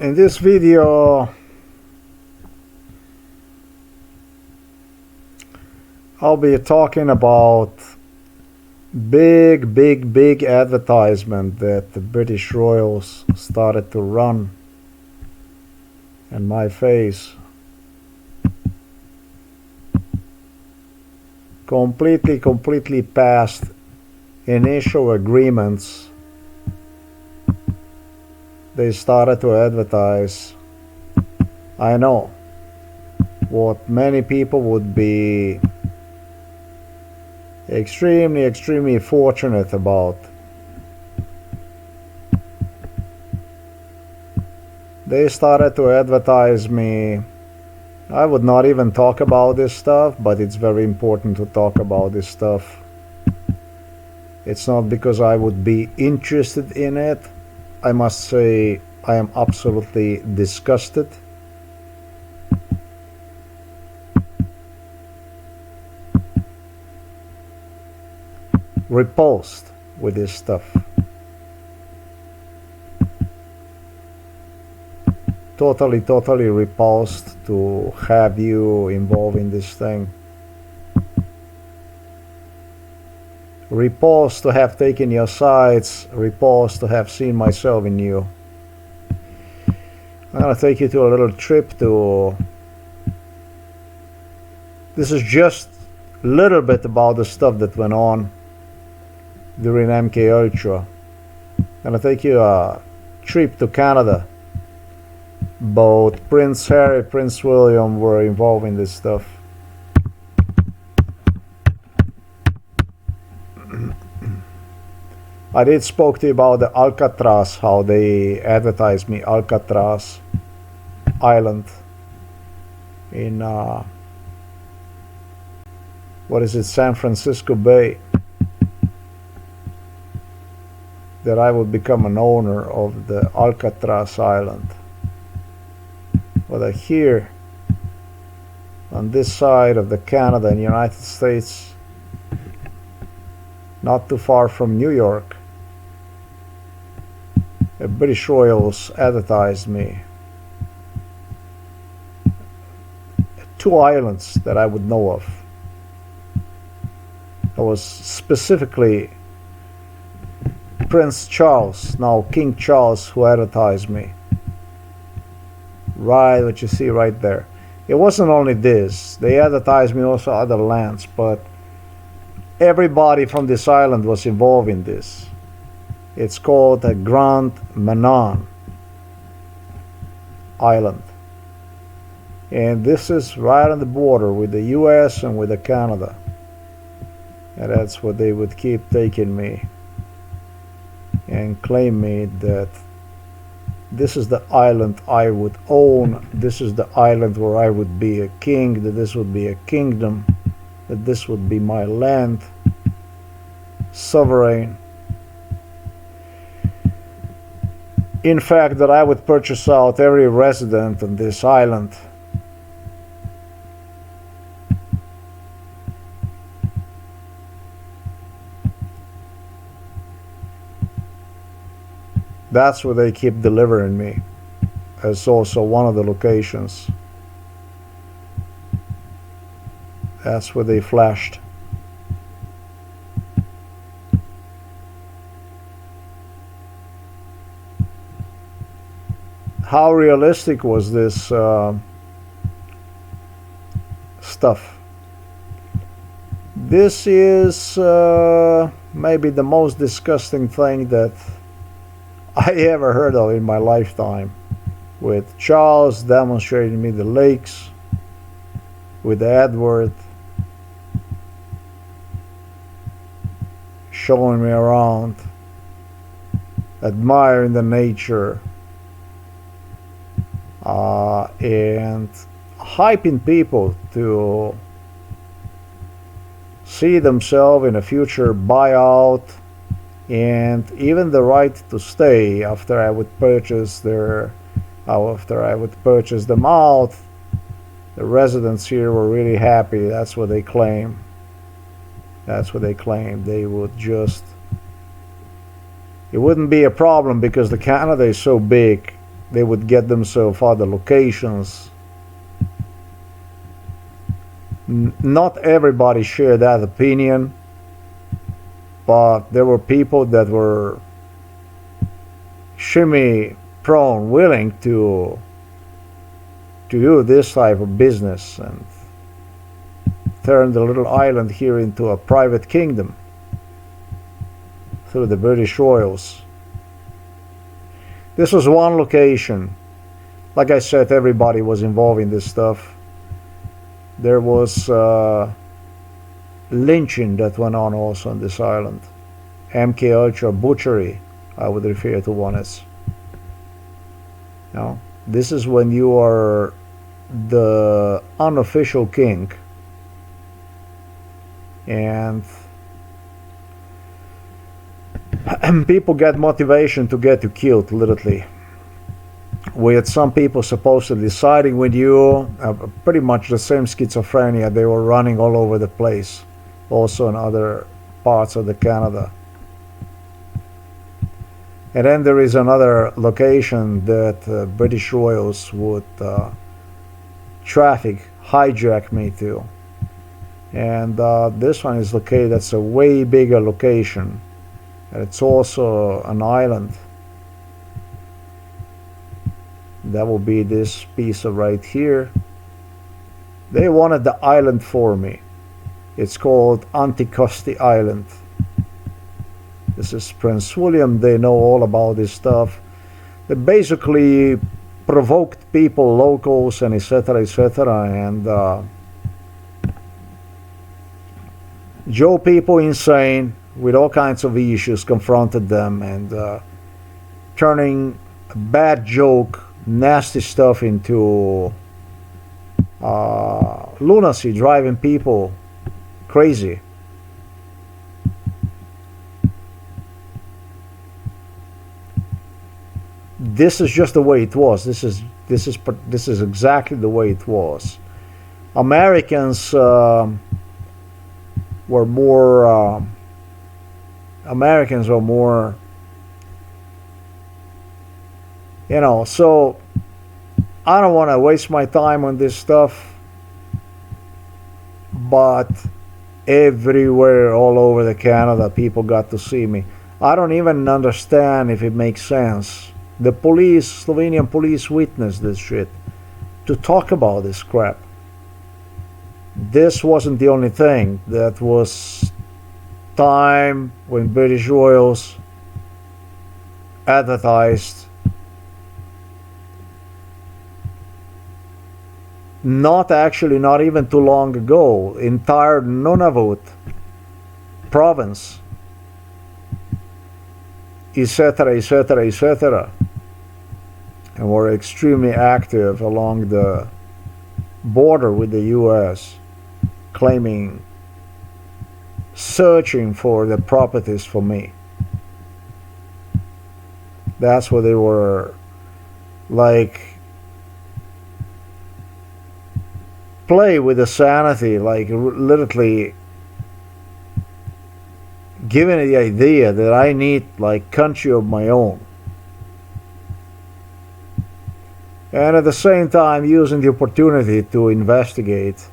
In this video, I'll be talking about big advertisement that the British royals started to run in my face. Completely past initial agreements. They started to advertise, I know, what many people would be extremely fortunate about. They started to advertise me. I would not even talk about this stuff, but it's very important to talk about this stuff. It's not because I would be interested in it. I must say I am absolutely disgusted. Repulsed with this stuff. Totally repulsed to have you involved in this thing. Repulsed to have taken your sides, repulsed to have seen myself in you. I'm gonna take you to a little trip to... This is just a little bit about the stuff that went on during MK Ultra. I'm gonna take you a trip to Canada. Both Prince Harry, Prince William were involved in this stuff. I did spoke to you about the Alcatraz, how they advertised me, Alcatraz Island in what is it, San Francisco Bay, that I would become an owner of the Alcatraz Island. But here on this side of the Canada and United States, not too far from New York, the British royals advertised me. 2 islands that I would know of. It was specifically Prince Charles, now King Charles, who advertised me. Right, what you see right there. It wasn't only this. They advertised me also other lands, but everybody from this island was involved in this. It's called a Grand Manan Island. And this is right on the border with the US and with the Canada. And that's what they would keep taking me and claim me that this is the island I would own, this is the island where I would be a king, that this would be a kingdom, that this would be my land, sovereign. In fact, that I would purchase out every resident on this island. That's where they keep delivering me. As also one of the locations. That's where they flashed. How realistic was this stuff? This is maybe the most disgusting thing that I ever heard of in my lifetime, with Charles demonstrating me the lakes, with Edward showing me around, admiring the nature, and hyping people to see themselves in a future buyout, and even the right to stay after I would purchase them out. The residents here were really happy. That's what they claim. That's what they claim. They would just... It wouldn't be a problem because the Canada is so big. they would get themselves other locations. Not everybody shared that opinion, but there were people that were shimmy prone, willing to do this type of business and turn the little island here into a private kingdom through the British Royals. This was one location. Like I said, everybody was involved in this stuff. There was lynching that went on also on this island. MK Ultra butchery, I would refer to one as. Now, this is when you are the unofficial king, and people get motivation to get you killed, literally. With some people supposedly siding with you, pretty much the same schizophrenia. They were running all over the place, also in other parts of the Canada. And then there is another location that British Royals would hijack me to. And this one is located, that's a way bigger location. And it's also an island. That will be this piece of right here. They wanted the island for me. It's called Anticosti Island. This is Prince William. They know all about this stuff. They basically provoked people, locals, and etc., etc., and drove people insane with all kinds of issues, confronted them, and turning a bad joke, nasty stuff into lunacy, driving people crazy. This is just the way it was. This is exactly the way it was. Americans were more. Americans were more. You know, so I don't want to waste my time on this stuff, but everywhere, all over the Canada, people got to see me. I don't even understand if it makes sense. The police, Slovenian police, witnessed this shit to talk about this crap. This wasn't the only thing. That was time when British Royals advertised. Not even too long ago, entire Nunavut province, etc., etc., etc., and were extremely active along the border with the U.S., claiming, searching for the properties for me. That's what they were like. Play with the sanity, like literally giving the idea that I need like country of my own, and at the same time using the opportunity to investigate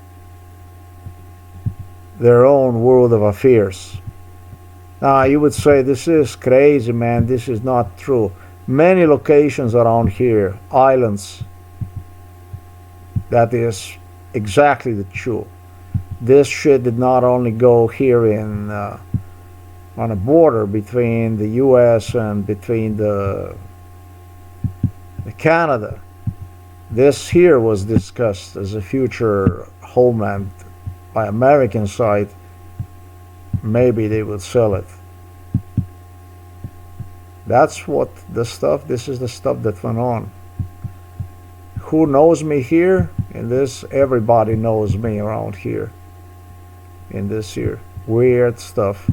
their own world of affairs. Now you would say, this is crazy, man, this is not true. Many locations around here, islands, that is exactly the truth. This shit did not only go here in on a border between the U.S. and between the Canada. This here was discussed as a future homeland by American side. Maybe they would sell it. That's what the stuff. This is the stuff that went on. Who knows me here? In this, everybody knows me around here. In this here, weird stuff.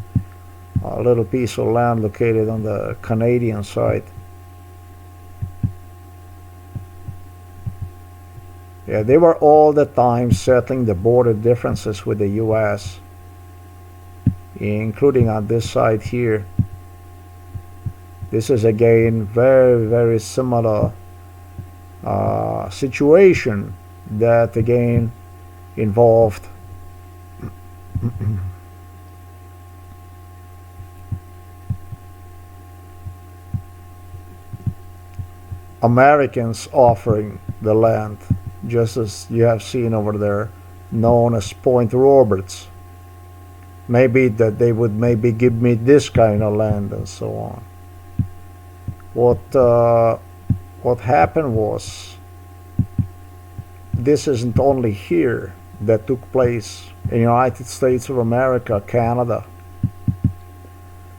A little piece of land located on the Canadian side. Yeah, they were all the time settling the border differences with the U.S., including on this side here. This is again very, very similar situation that again involved Americans offering the land, just as you have seen over there, known as Point Roberts. Maybe that they would maybe give me this kind of land and so on. What happened was, this isn't only here that took place in the United States of America, Canada.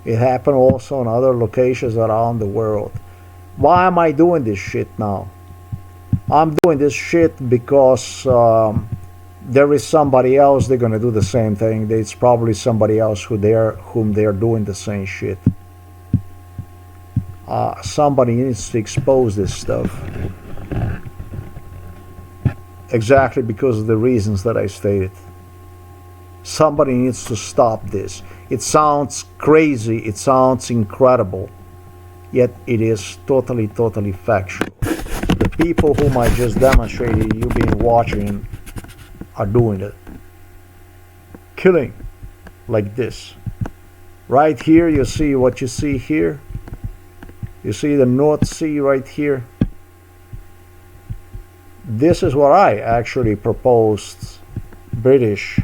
It happened also in other locations around the world. Why am I doing this shit now? I'm doing this shit because there is somebody else they're gonna do the same thing. It's probably somebody else whom they're doing the same shit. Somebody needs to expose this stuff. Exactly because of the reasons that I stated. Somebody needs to stop this. It sounds crazy, it sounds incredible, yet it is totally, totally factual. The people whom I just demonstrated, you've been watching, are doing it. Killing like this. Right here, you see what you see here? You see the North Sea right here? This is what I actually proposed British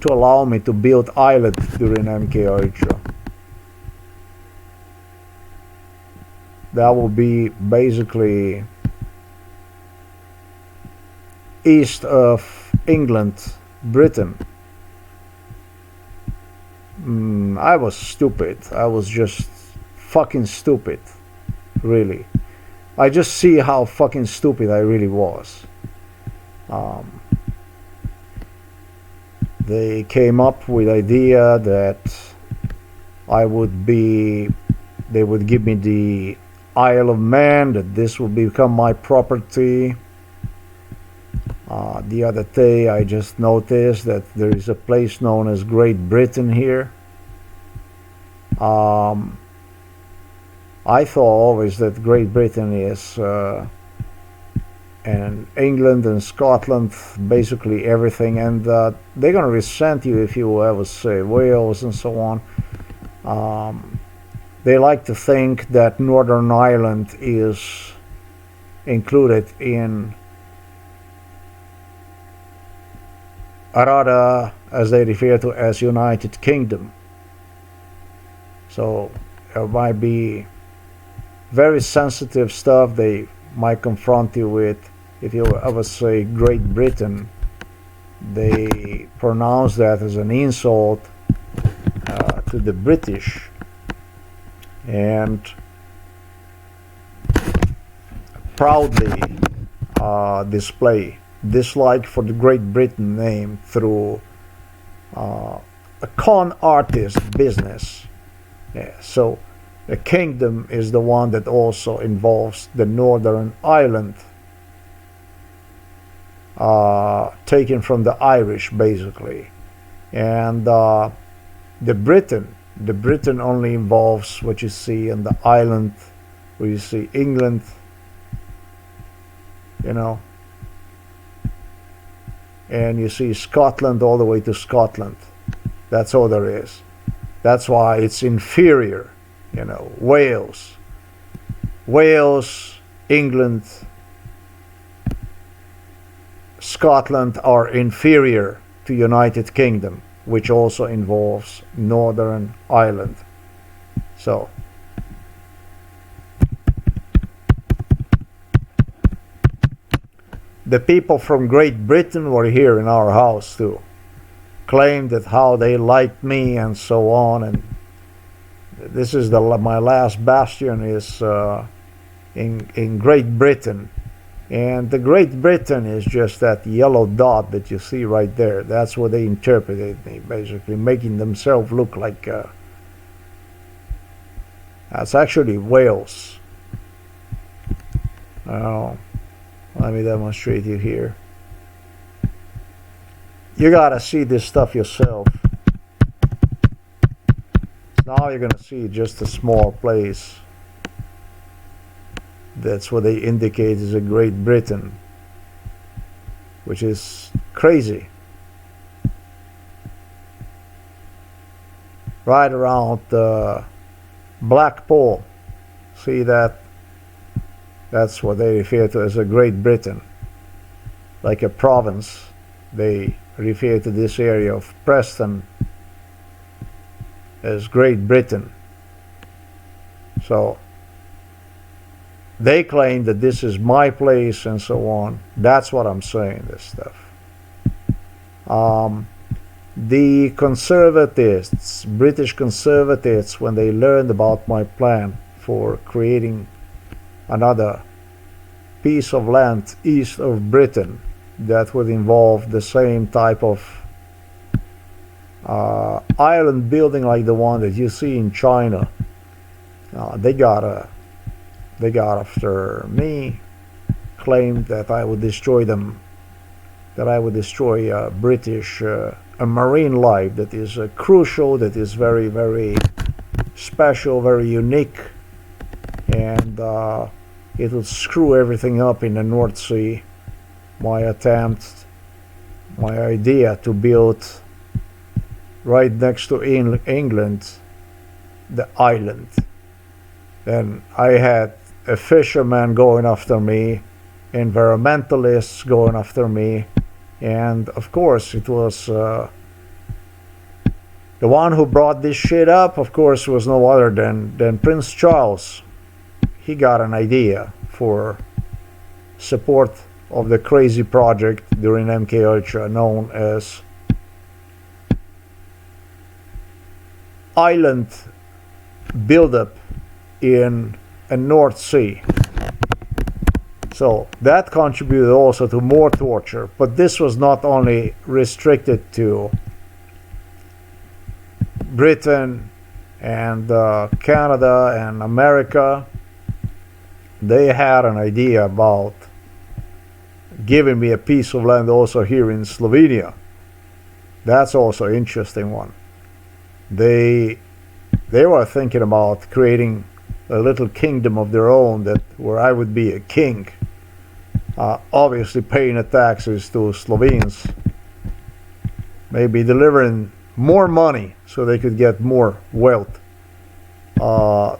to allow me to build Inlet during MK Ultra. That will be basically east of England, Britain. I was stupid. I was just fucking stupid, really. I just see how fucking stupid I really was. They came up with the idea that they would give me the Isle of Man, that this will become my property. The other day I just noticed that there is a place known as Great Britain here. I thought always that Great Britain is and England and Scotland, basically everything, and they're gonna resent you if you ever say Wales and so on. They like to think that Northern Ireland is included in Arada, as they refer to as United Kingdom. So there might be very sensitive stuff they might confront you with if you ever say Great Britain. They pronounce that as an insult to the British, and proudly display dislike for the Great Britain name through a con artist business. Yeah, so the kingdom is the one that also involves the Northern Ireland, taken from the Irish basically, and the Britain only involves what you see in the island where you see England, you know, and you see Scotland all the way to Scotland. That's all there is. That's why it's inferior, you know. Wales, England, Scotland are inferior to United Kingdom, which also involves Northern Ireland. So the people from Great Britain were here in our house too, claimed that how they liked me and so on, and this is my last bastion is in Great Britain. And the Great Britain is just that yellow dot that you see right there. That's what they interpreted me, basically making themselves look like that's actually Wales. Let me demonstrate you here. You gotta see this stuff yourself. Now you're gonna see just a small place. That's what they indicate as a Great Britain, which is crazy. Right around the Black Pole, see that? That's what they refer to as a Great Britain. Like a province, they refer to this area of Preston as Great Britain. So they claim that this is my place and so on. That's what I'm saying, this stuff. The conservatists, British conservatives, when they learned about my plan for creating another piece of land east of Britain that would involve the same type of island building like the one that you see in China, they got after me, claimed that I would destroy them, that I would destroy British a marine life that is crucial, that is very, very special, very unique, and it would screw everything up in the North Sea. My attempt, my idea to build right next to England, the island. Then I had a fisherman going after me, environmentalists going after me, and of course it was the one who brought this shit up, of course, was no other than Prince Charles. He got an idea for support of the crazy project during MK Ultra known as island buildup in a North Sea. So that contributed also to more torture, but this was not only restricted to Britain and Canada and America. They had an idea about giving me a piece of land also here in Slovenia. That's also an interesting one. They were thinking about creating a little kingdom of their own where I would be a king, obviously paying the taxes to Slovenes, maybe delivering more money so they could get more wealth.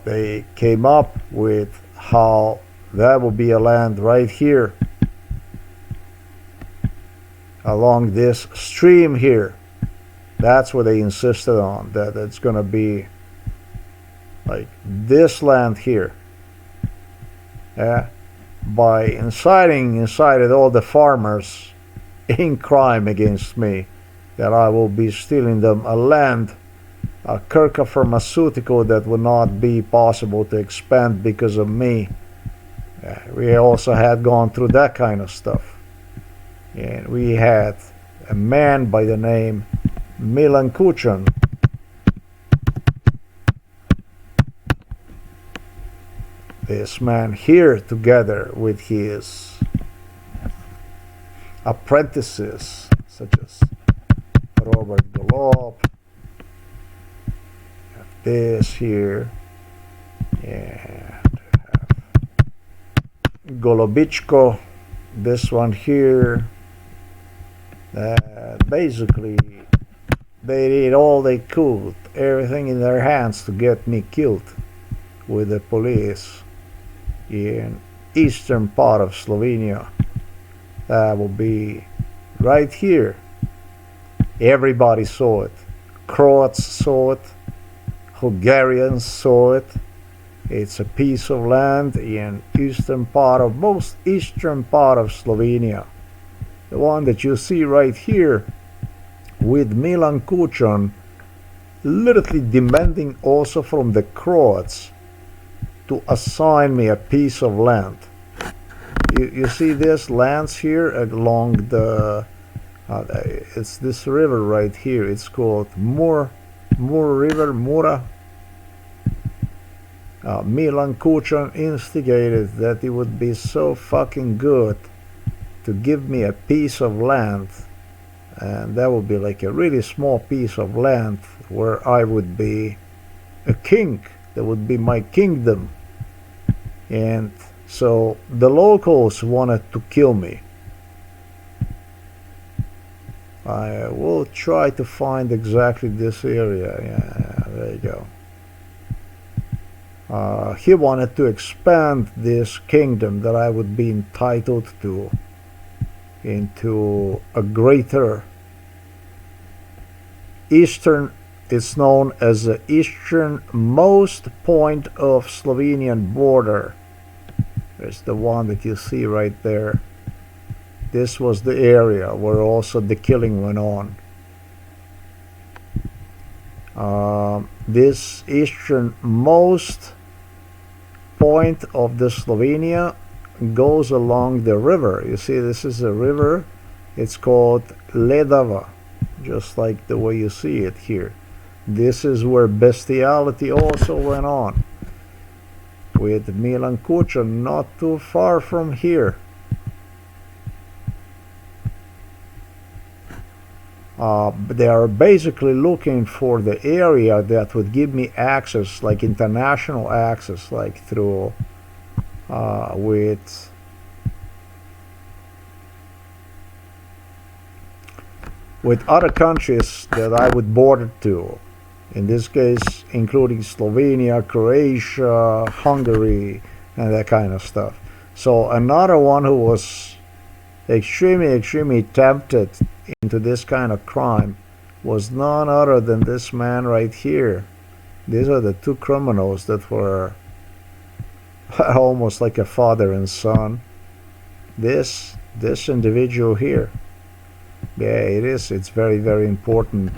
They came up with how that would be a land right here along this stream here. That's what they insisted on, that it's going to be like this land here. By incited all the farmers in crime against me, that I will be stealing them a land, a Kirka pharmaceutical that would not be possible to expand because of me. We also had gone through that kind of stuff. And we had a man by the name Milan Kuchan. This man here, together with his apprentices, such as Robert Golob, this here, and Golobichko, this one here. Basically, they did all they could, everything in their hands to get me killed with the police in eastern part of Slovenia. That will be right here. Everybody saw it. Croats saw it. Hungarians saw it. It's a piece of land in most eastern part of Slovenia. The one that you see right here with Milan Kuchan literally demanding also from the Croats to assign me a piece of land. You see this lands here along the it's this river right here. It's called Mur River, Mura. Milan Kuchan instigated that it would be so fucking good to give me a piece of land, and that would be like a really small piece of land where I would be a king. That would be my kingdom. And So the locals wanted to kill me. I will try to find exactly this area. Yeah, there you go. He wanted to expand this kingdom that I would be entitled to into a greater eastern. It's known as the easternmost point of Slovenian border. There's the one that you see right there. This was the area where also the killing went on. This easternmost point of the Slovenia goes along the river. You see, this is a river. It's called Ledava, just like the way you see it here. This is where bestiality also went on with Milan Kučan, not too far from here. They are basically looking for the area that would give me access, like international access, like through with other countries that I would border to. In this case, including Slovenia, Croatia, Hungary, and that kind of stuff. So another one who was extremely tempted into this kind of crime was none other than this man right here. These are the two criminals that were almost like a father and son. This individual here. Yeah, it is. It's very important.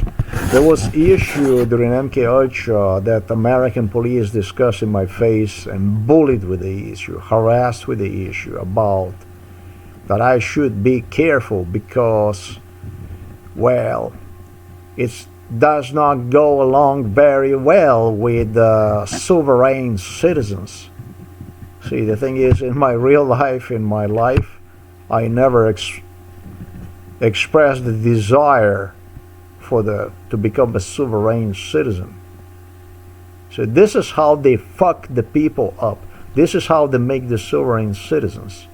There was issue during MK Ultra that American police discussed in my face and bullied with the issue, harassed with the issue about that I should be careful because, well, it does not go along very well with sovereign citizens. See, the thing is, in my real life, I never expressed the desire to become a sovereign citizen. So this is how they fuck the people up. This is how they make the sovereign citizens.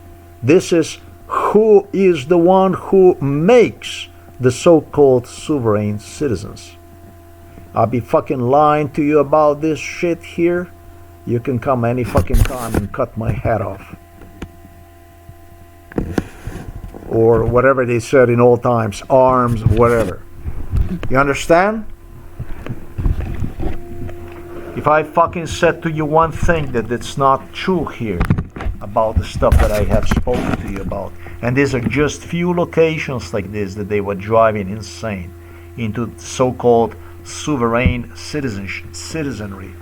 This is who is the one who makes the so-called sovereign citizens. I'll be fucking lying to you about this shit here. You can come any fucking time and cut my head off. Or whatever they said in old times, arms, whatever. You understand? If I fucking said to you one thing that it's not true here about the stuff that I have spoken to you about, and these are just few locations like this that they were driving insane into so-called sovereign citizenry.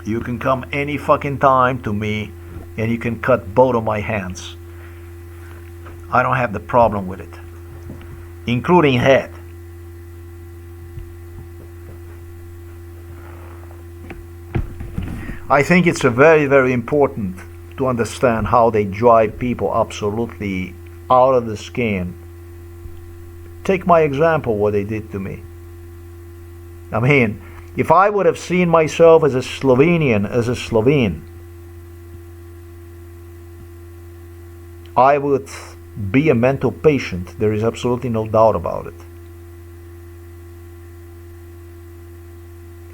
You can come any fucking time to me and you can cut both of my hands. I don't have the problem with it, including head. I think it's very important to understand how they drive people absolutely out of the skin. Take my example, what they did to me. I mean, if I would have seen myself as a Slovenian, as a Slovene, I would be a mental patient. There is absolutely no doubt about it.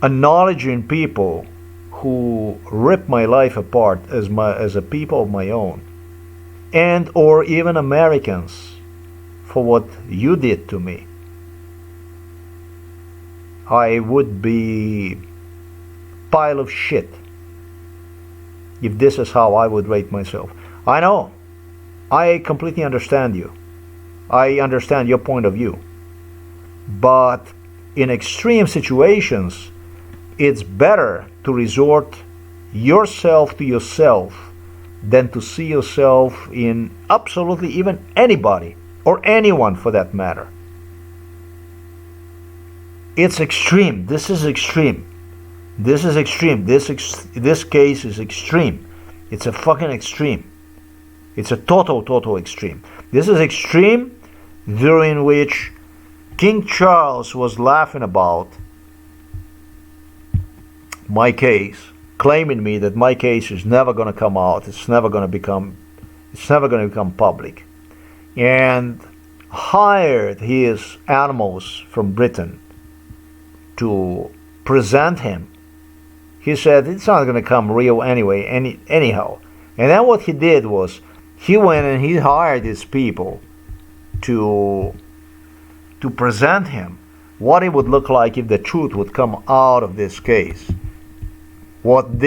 Acknowledging people who rip my life apart as a people of my own, and or even Americans for what you did to me, I would be pile of shit if this is how I would rate myself. I know. I completely understand you. I understand your point of view. But in extreme situations, it's better to resort yourself to yourself than to see yourself in absolutely even anybody or anyone for that matter. It's extreme. This is extreme. This is extreme. This case is extreme. It's a fucking extreme. It's a total extreme. This is extreme during which King Charles was laughing about my case claiming me that my case is never going to come out. It's never going to become public, and hired his animals from Britain to present him. He said it's not going to come real anyway, anyhow. And then what he did was he went and he hired his people to present him what it would look like if the truth would come out of this case. What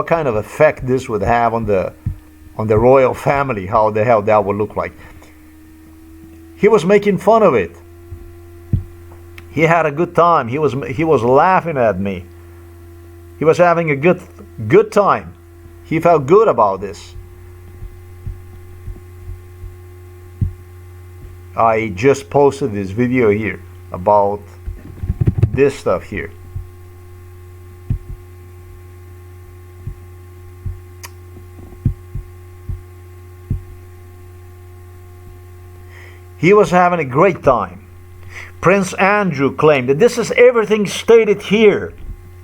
kind of effect this would have on the royal family, how the hell that would look like. He was making fun of it. He had a good time. He was laughing at me. He was having a good time. He felt good about this. I just posted this video here about this stuff here. He was having a great time. Prince Andrew claimed that this is everything stated here.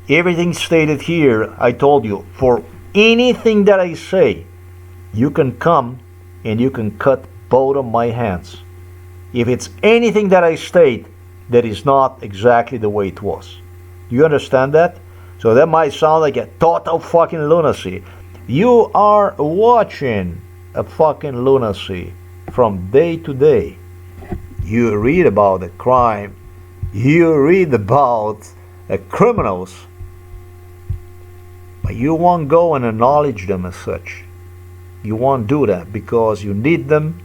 Everything stated here, I told you, for anything that I say, you can come and you can cut both of my hands. If it's anything that I state that is not exactly the way it was. Do you understand that? So that might sound like a total fucking lunacy. You are watching a fucking lunacy from day to day. You read about the crime. You read about criminals. But you won't go and acknowledge them as such. You won't do that because you need them,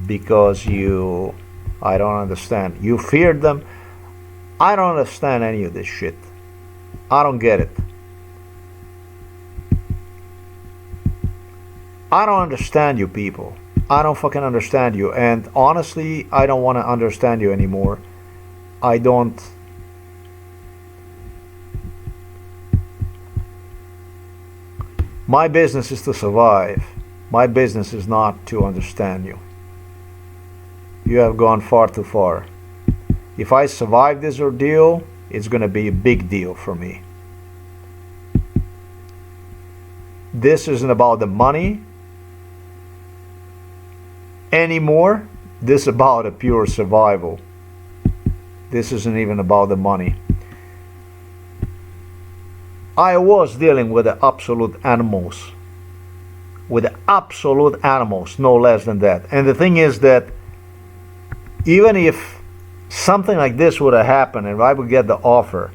because I don't understand. You fear them. I don't understand any of this shit. I don't get it. I don't understand you people. I don't fucking understand you. And honestly, I don't want to understand you anymore. I don't. My business is to survive. My business is not to understand you. You have gone far too far. If I survive this ordeal, it's going to be a big deal for me. This isn't about the money anymore. This is about a pure survival. This isn't even about the money. I was dealing with the absolute animals. With the absolute animals, no less than that. And the thing is that even if something like this would have happened and I would get the offer,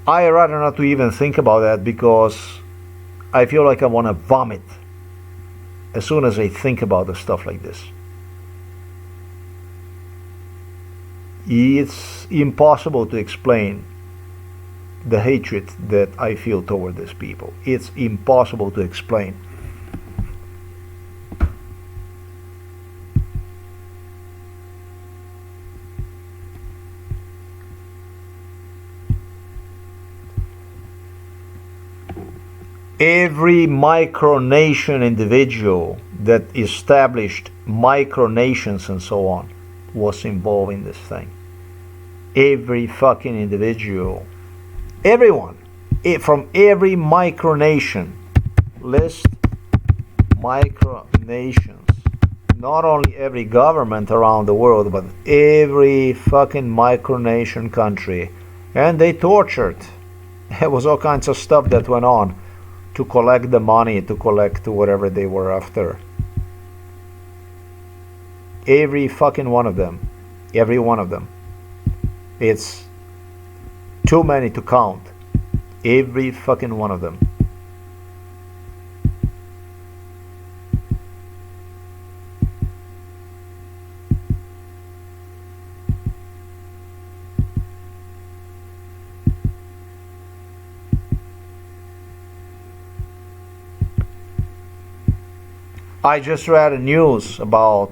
I rather not to even think about that because I feel like I want to vomit as soon as I think about the stuff like this. It's impossible to explain the hatred that I feel toward these people. It's impossible to explain. Every micronation individual that established micronations and so on was involved in this thing. Every fucking individual, everyone, from every micronation, list micronations, not only every government around the world, but every fucking micronation country, and they tortured. There was all kinds of stuff that went on to collect the money, to collect whatever they were after. Every fucking one of them. Every one of them. It's too many to count. Every fucking one of them. I just read a news about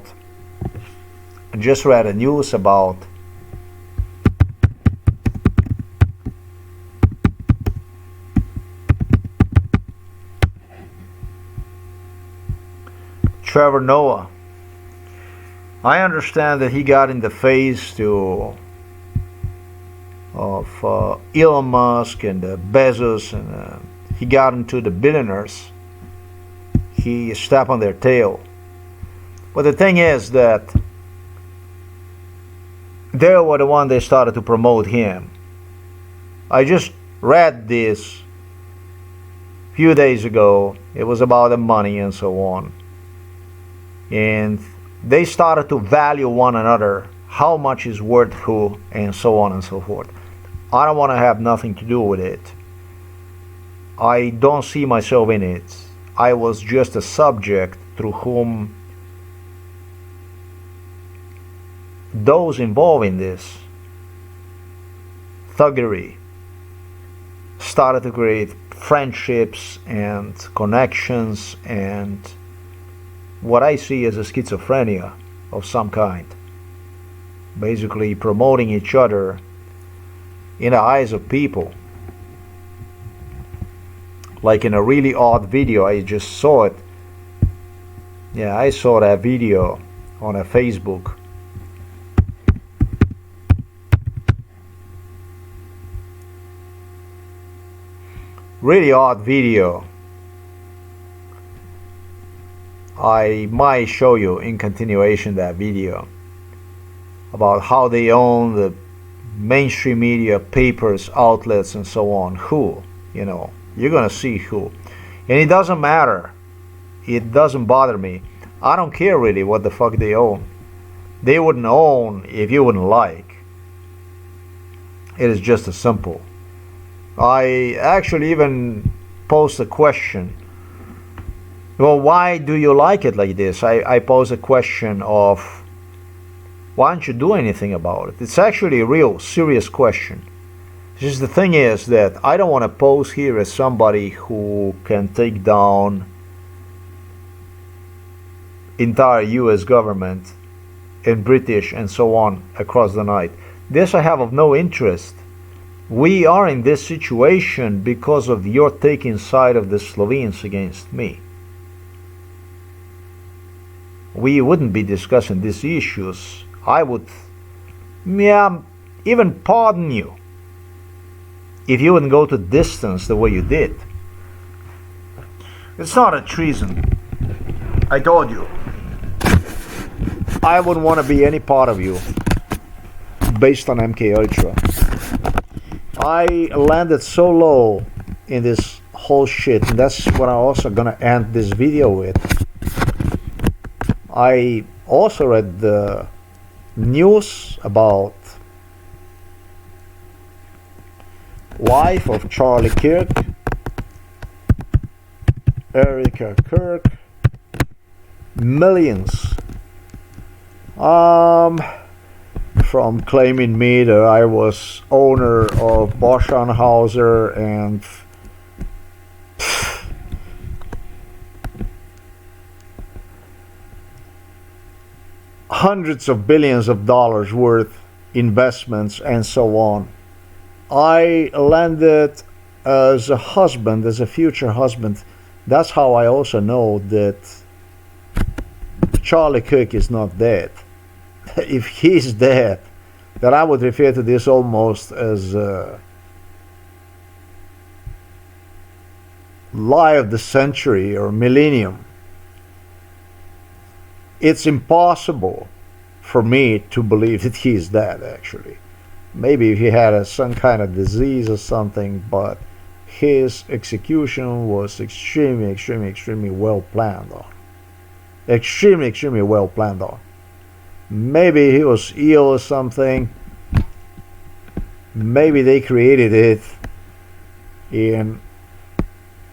Trevor Noah. I understand that he got in the face to of Elon Musk and Bezos, and he got into the billionaires, he stepped on their tail. But the thing is that they were the one they started to promote him. I just read this a few days ago. It was about the money and so on. And they started to value one another, how much is worth who, and so on and so forth. I don't want to have nothing to do with it. I don't see myself in it. I was just a subject through whom those involved in this thuggery started to create friendships and connections and what I see as a schizophrenia of some kind. Basically promoting each other in the eyes of people. Like in a really odd video, I just saw it. Yeah, I saw that video on a Facebook. Really odd video. I might show you in continuation that video about how they own the mainstream media, papers, outlets, and so on. Who, you know, you're gonna see who. And it doesn't matter. It doesn't bother me. I don't care really what the fuck they own. They wouldn't own if you wouldn't like. It is just as simple. I actually even posed a question. Well, why do you like it like this? I pose a question of, why don't you do anything about it? It's actually a real serious question. Just the thing is that I don't want to pose here as somebody who can take down entire US government and British and so on across the night. This I have of no interest. We are in this situation because of your taking side of the Slovenes against me. We wouldn't be discussing these issues. I would, even pardon you if you wouldn't go to distance the way you did. It's not a treason. I told you. I wouldn't want to be any part of you based on MK Ultra. I landed so low in this whole shit, and that's what I'm also gonna end this video with. I also read the news about wife of Charlie Kirk, Erica Kirk, millions from claiming me that I was owner of Bosch Anheuser and hundreds of billions of dollars worth investments and so on. I landed as a husband, as a future husband. That's how I also know that Charlie Kirk is not dead. If he's dead, then I would refer to this almost as a lie of the century or millennium. It's impossible for me to believe that he is dead, actually. Maybe he had some kind of disease or something, but his execution was extremely well planned on. Extremely well planned on. Maybe he was ill or something. Maybe they created it in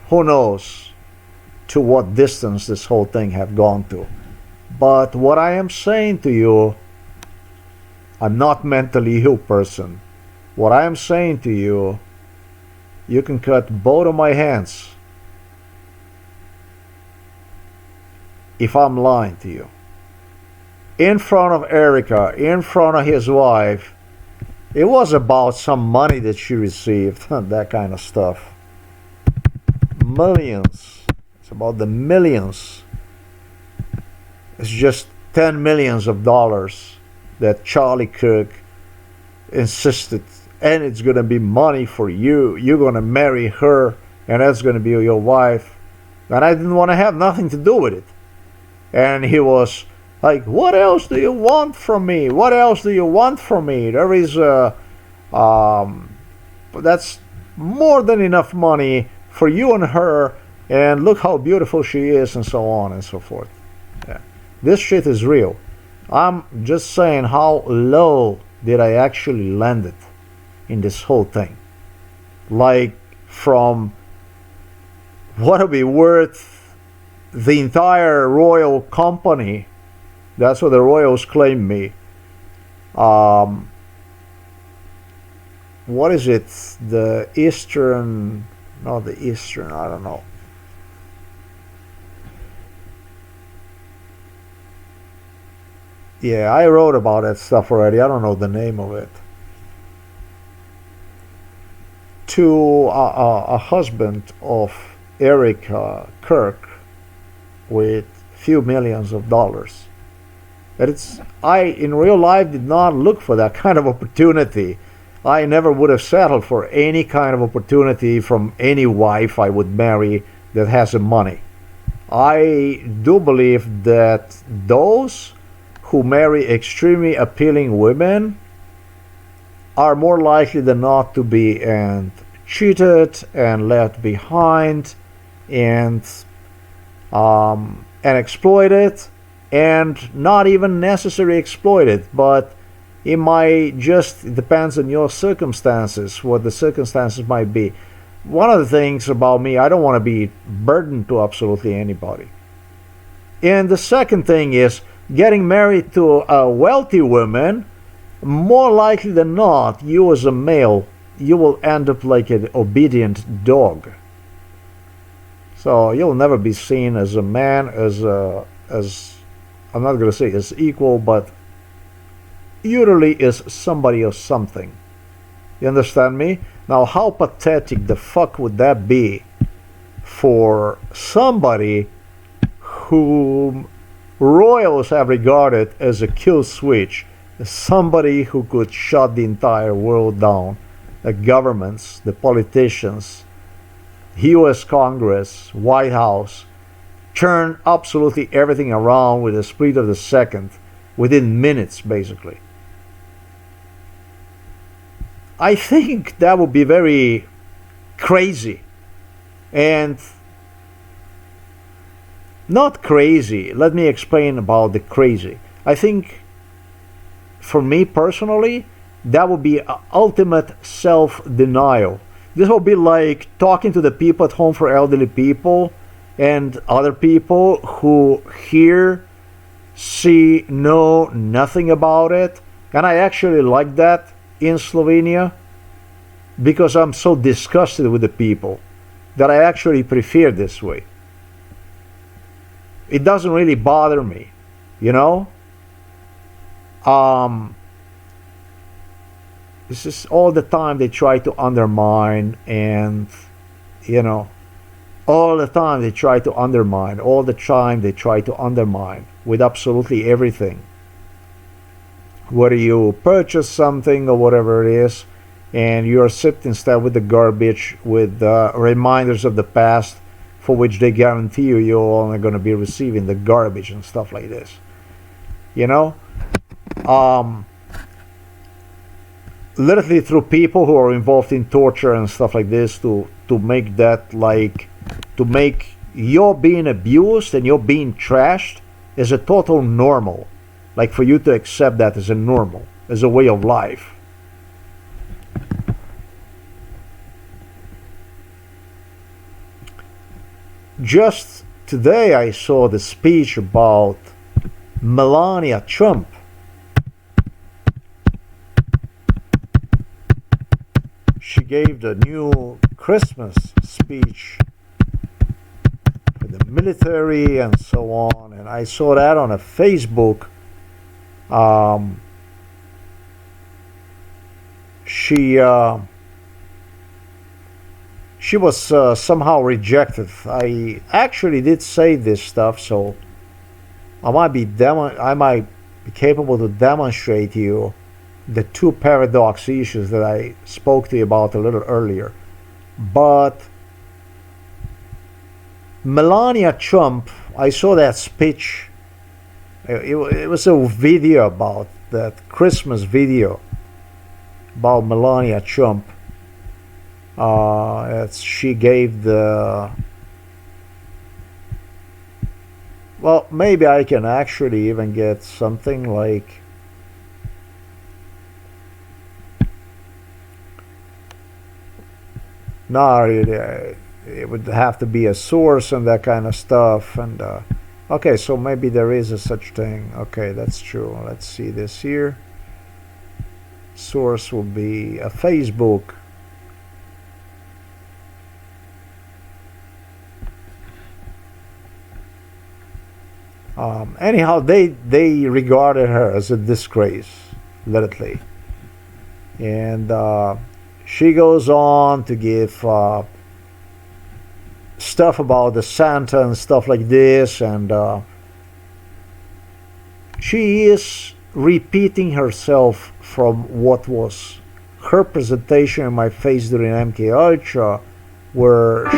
who knows to what distance this whole thing have gone to. But what I am saying to you, I'm not mentally ill person. What I am saying to you, you can cut both of my hands if I'm lying to you. In front of Erica, in front of his wife, it was about some money that she received, that kind of stuff. Millions. It's about the millions. It's just 10 millions of dollars that Charlie Kirk insisted and it's going to be money for you. You're going to marry her, and that's going to be your wife. And I didn't want to have nothing to do with it. And he was like, what else do you want from me? What else do you want from me? There is that's more than enough money for you and her, and look how beautiful she is, and so on and so forth. Yeah. This shit is real. I'm just saying how low did I actually land it in this whole thing. Like, from what would be worth the entire royal company, that's what the royals claim me. What is it? The Eastern, not the Eastern, I don't know. Yeah, I wrote about that stuff already. I don't know the name of it. To a husband of Eric Kirk with few millions of dollars. I in real life did not look for that kind of opportunity. I never would have settled for any kind of opportunity from any wife I would marry that has the money. I do believe that those who marry extremely appealing women are more likely than not to be and cheated and left behind and exploited, and not even necessarily exploited, but it might just depends on your circumstances, what the circumstances might be. One of the things about me, I don't want to be burdened to absolutely anybody. And the second thing is, getting married to a wealthy woman, more likely than not, you as a male, you will end up like an obedient dog. So you'll never be seen as a man, as I'm not going to say as equal, but usually is somebody or something. You understand me? Now, how pathetic the fuck would that be for somebody whom royals have regarded as a kill switch, somebody who could shut the entire world down, the governments, the politicians, US Congress, White House, turn absolutely everything around with a split of the second, within minutes, basically. I think that would be very crazy. And not crazy. Let me explain about the crazy. I think, for me personally, that would be ultimate self-denial. This will be like talking to the people at home for elderly people and other people who hear, see, know nothing about it. And I actually like that in Slovenia, because I'm so disgusted with the people that I actually prefer this way. It doesn't really bother me, you know. This is all the time they try to undermine, and you know, all the time they try to undermine, all the time they try to undermine with absolutely everything. Whether you purchase something or whatever it is, and you're sitting instead with the garbage, with reminders of the past, for which they guarantee you're only going to be receiving the garbage and stuff like this. You know? Literally through people who are involved in torture and stuff like this, to make that, like, to make your being abused and your being trashed as a total normal. Like, for you to accept that as a normal, as a way of life. Just today I saw the speech about Melania Trump. She gave the new Christmas speech for the military and so on, and I saw that on a Facebook. She was somehow rejected. I actually did say this stuff, so I might be capable to demonstrate you the two paradox issues that I spoke to you about a little earlier. But Melania Trump, I saw that speech. It was a video about that Christmas video about Melania Trump. She gave the. Well, maybe I can actually even get something like. No, it would have to be a source and that kind of stuff. And okay, so maybe there is a such thing. Okay, that's true. Let's see this here. Source will be a Facebook. Anyhow, they regarded her as a disgrace, literally. And she goes on to give stuff about the Santa and stuff like this, and she is repeating herself from what was her presentation in my face during MK Ultra, where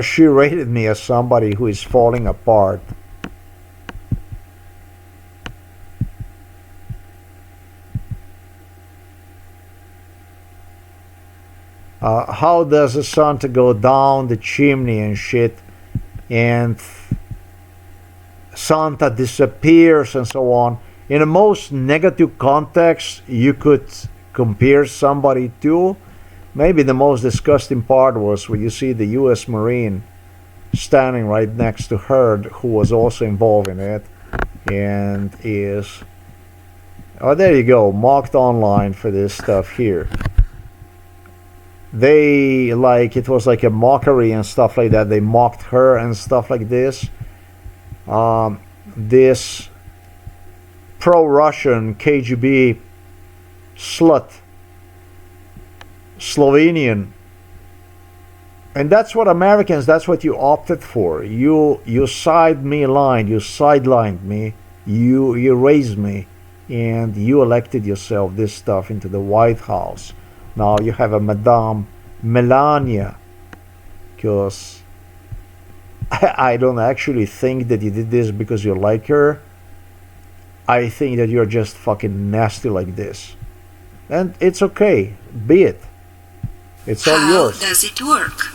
she rated me as somebody who is falling apart. How does a Santa go down the chimney and shit, and Santa disappears and so on? In the most negative context you could compare somebody to, maybe the most disgusting part was when you see the U.S. Marine standing right next to her, who was also involved in it, and is, oh, there you go, mocked online for this stuff here. They, like, it was like a mockery and stuff like that. They mocked her and stuff like this. This pro-Russian KGB slut, Slovenian, and that's what Americans, that's what you opted for. You sidelined me, you erased me, and you elected yourself this stuff into the White House. Now you have a Madame Melania, because I don't actually think that you did this because you like her. I think that you're just fucking nasty like this, and it's okay, be it. It's all yours. How does it work?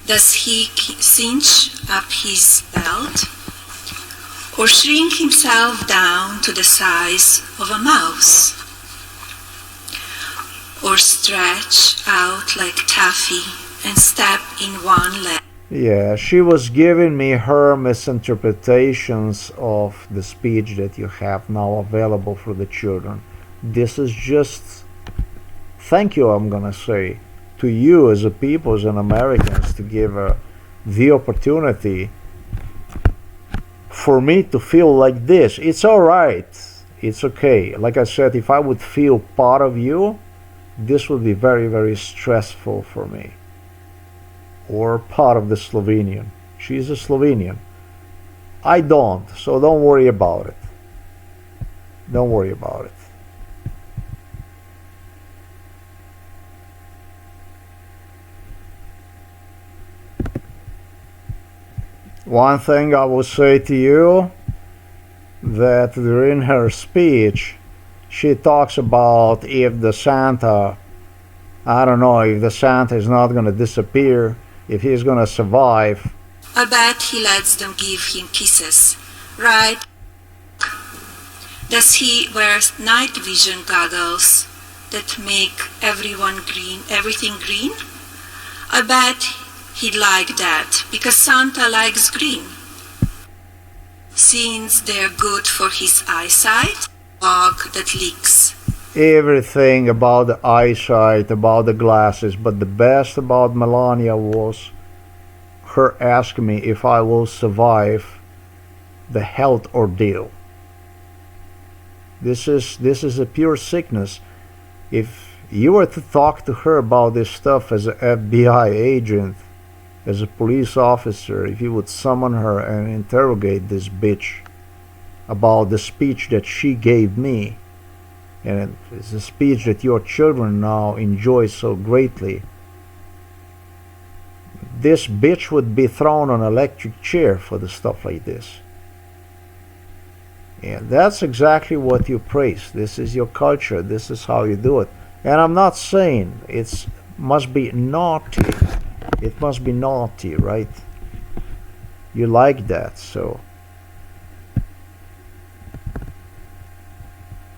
Does he cinch up his belt or shrink himself down to the size of a mouse? Or stretch out like taffy and step in one leg? Yeah, she was giving me her misinterpretations of the speech that you have now available for the children. This is just, thank you, I'm gonna say, to you as a people, as an Americans, to give the opportunity for me to feel like this. It's alright, it's okay. Like I said, if I would feel part of you, this would be very, very stressful for me. Or part of the Slovenian. She's a Slovenian. I don't, so don't worry about it. Don't worry about it. One thing I will say to you, that during her speech she talks about if the Santa, I don't know, if the Santa is not going to disappear, if he's going to survive. I bet he lets them give him kisses, right? Does he wear night vision goggles that make everything green? I bet he'd like that, because Santa likes green. Since they're good for his eyesight, fog that leaks. Everything about the eyesight, about the glasses, but the best about Melania was her asking me if I will survive the health ordeal. This is a pure sickness. If you were to talk to her about this stuff as an FBI agent, as a police officer, if you would summon her and interrogate this bitch about the speech that she gave me, and it's a speech that your children now enjoy so greatly, this bitch would be thrown on an electric chair for the stuff like this. And that's exactly what you praise. This is your culture. This is how you do it. And I'm not saying it must be naughty. It must be naughty, right? You like that, so.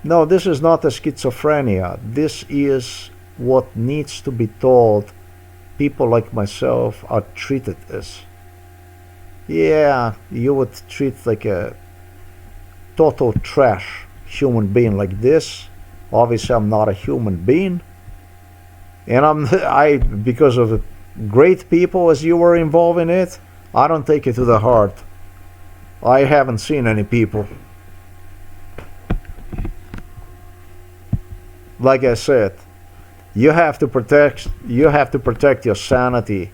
No, this is not a schizophrenia. This is what needs to be told. People like myself are treated as. Yeah, you would treat like a total trash human being like this. Obviously, I'm not a human being, and because of the great people as you were involved in it, I don't take it to the heart. I haven't seen any people. Like I said, you have to protect your sanity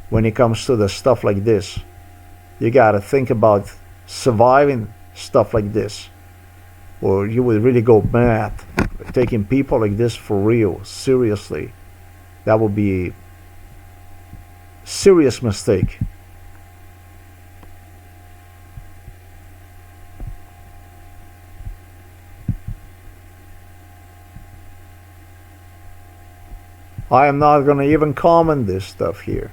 when it comes to the stuff like this. You gotta think about surviving stuff like this, or you would really go mad. Taking people like this for real, seriously, that would be a serious mistake. I am not going to even comment this stuff here.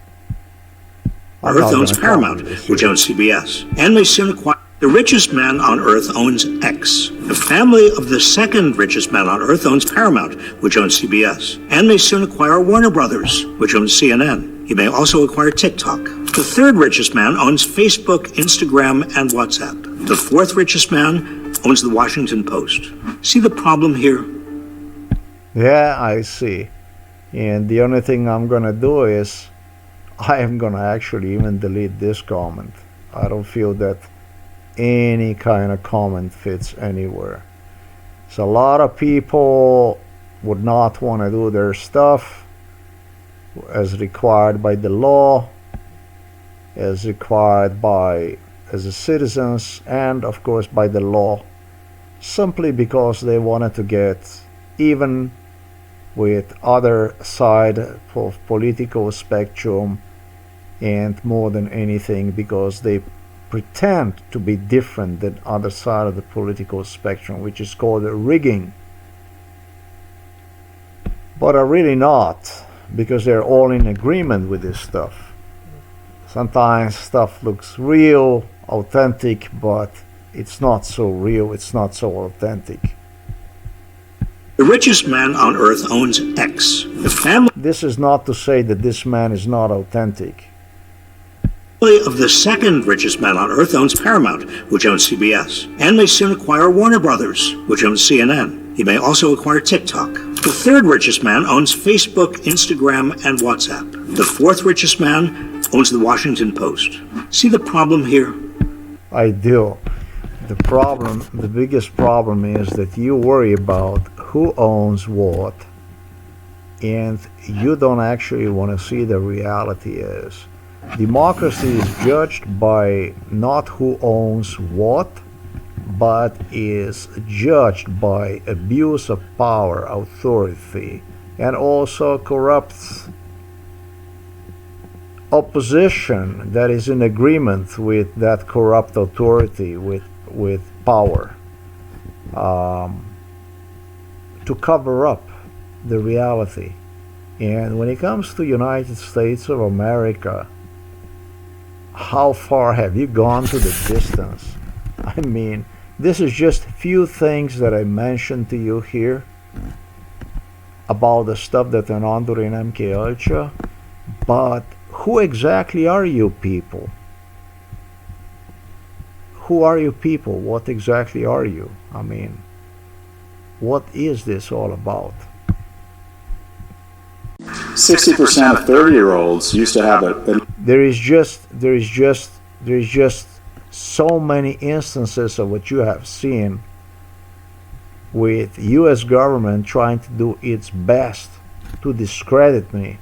Earth owns Paramount, which owns CBS, and may soon acquire. The richest man on Earth owns X. The family of the second richest man on Earth owns Paramount, which owns CBS, and may soon acquire Warner Brothers, which owns CNN. He may also acquire TikTok. The third richest man owns Facebook, Instagram, and WhatsApp. The fourth richest man owns the Washington Post. See the problem here? Yeah, I see. And the only thing I'm gonna do is I am gonna actually even delete this comment. I don't feel that any kind of comment fits anywhere. So a lot of people would not want to do their stuff as required by the law, as required as a citizens, and of course by the law, simply because they wanted to get even with other side of political spectrum, and more than anything because they pretend to be different than other side of the political spectrum, which is called rigging, but are really not, because they're all in agreement with this stuff. Sometimes stuff looks real, authentic, but it's not so real, it's not so authentic. The richest man on Earth owns X. The family This is not to say that this man is not authentic. of the second richest man on Earth owns Paramount, which owns CBS, and may soon acquire Warner Brothers, which owns CNN. He may also acquire TikTok. The third richest man owns Facebook, Instagram, and WhatsApp. The fourth richest man owns the Washington Post. See the problem here? I do. The biggest problem is that you worry about who owns what, and you don't actually want to see the reality is. Democracy is judged by not who owns what, but is judged by abuse of power, authority, and also corrupt opposition that is in agreement with that corrupt authority, with power, to cover up the reality. And when it comes to United States of America, how far have you gone to the distance? I mean, this is just a few things that I mentioned to you here about the stuff that went on during MK Ultra, but who exactly are you people? Who are you people? What exactly are you? I mean, what is this all about? 60% of 30-year-olds used to have a There is just so many instances of what you have seen with US government trying to do its best to discredit me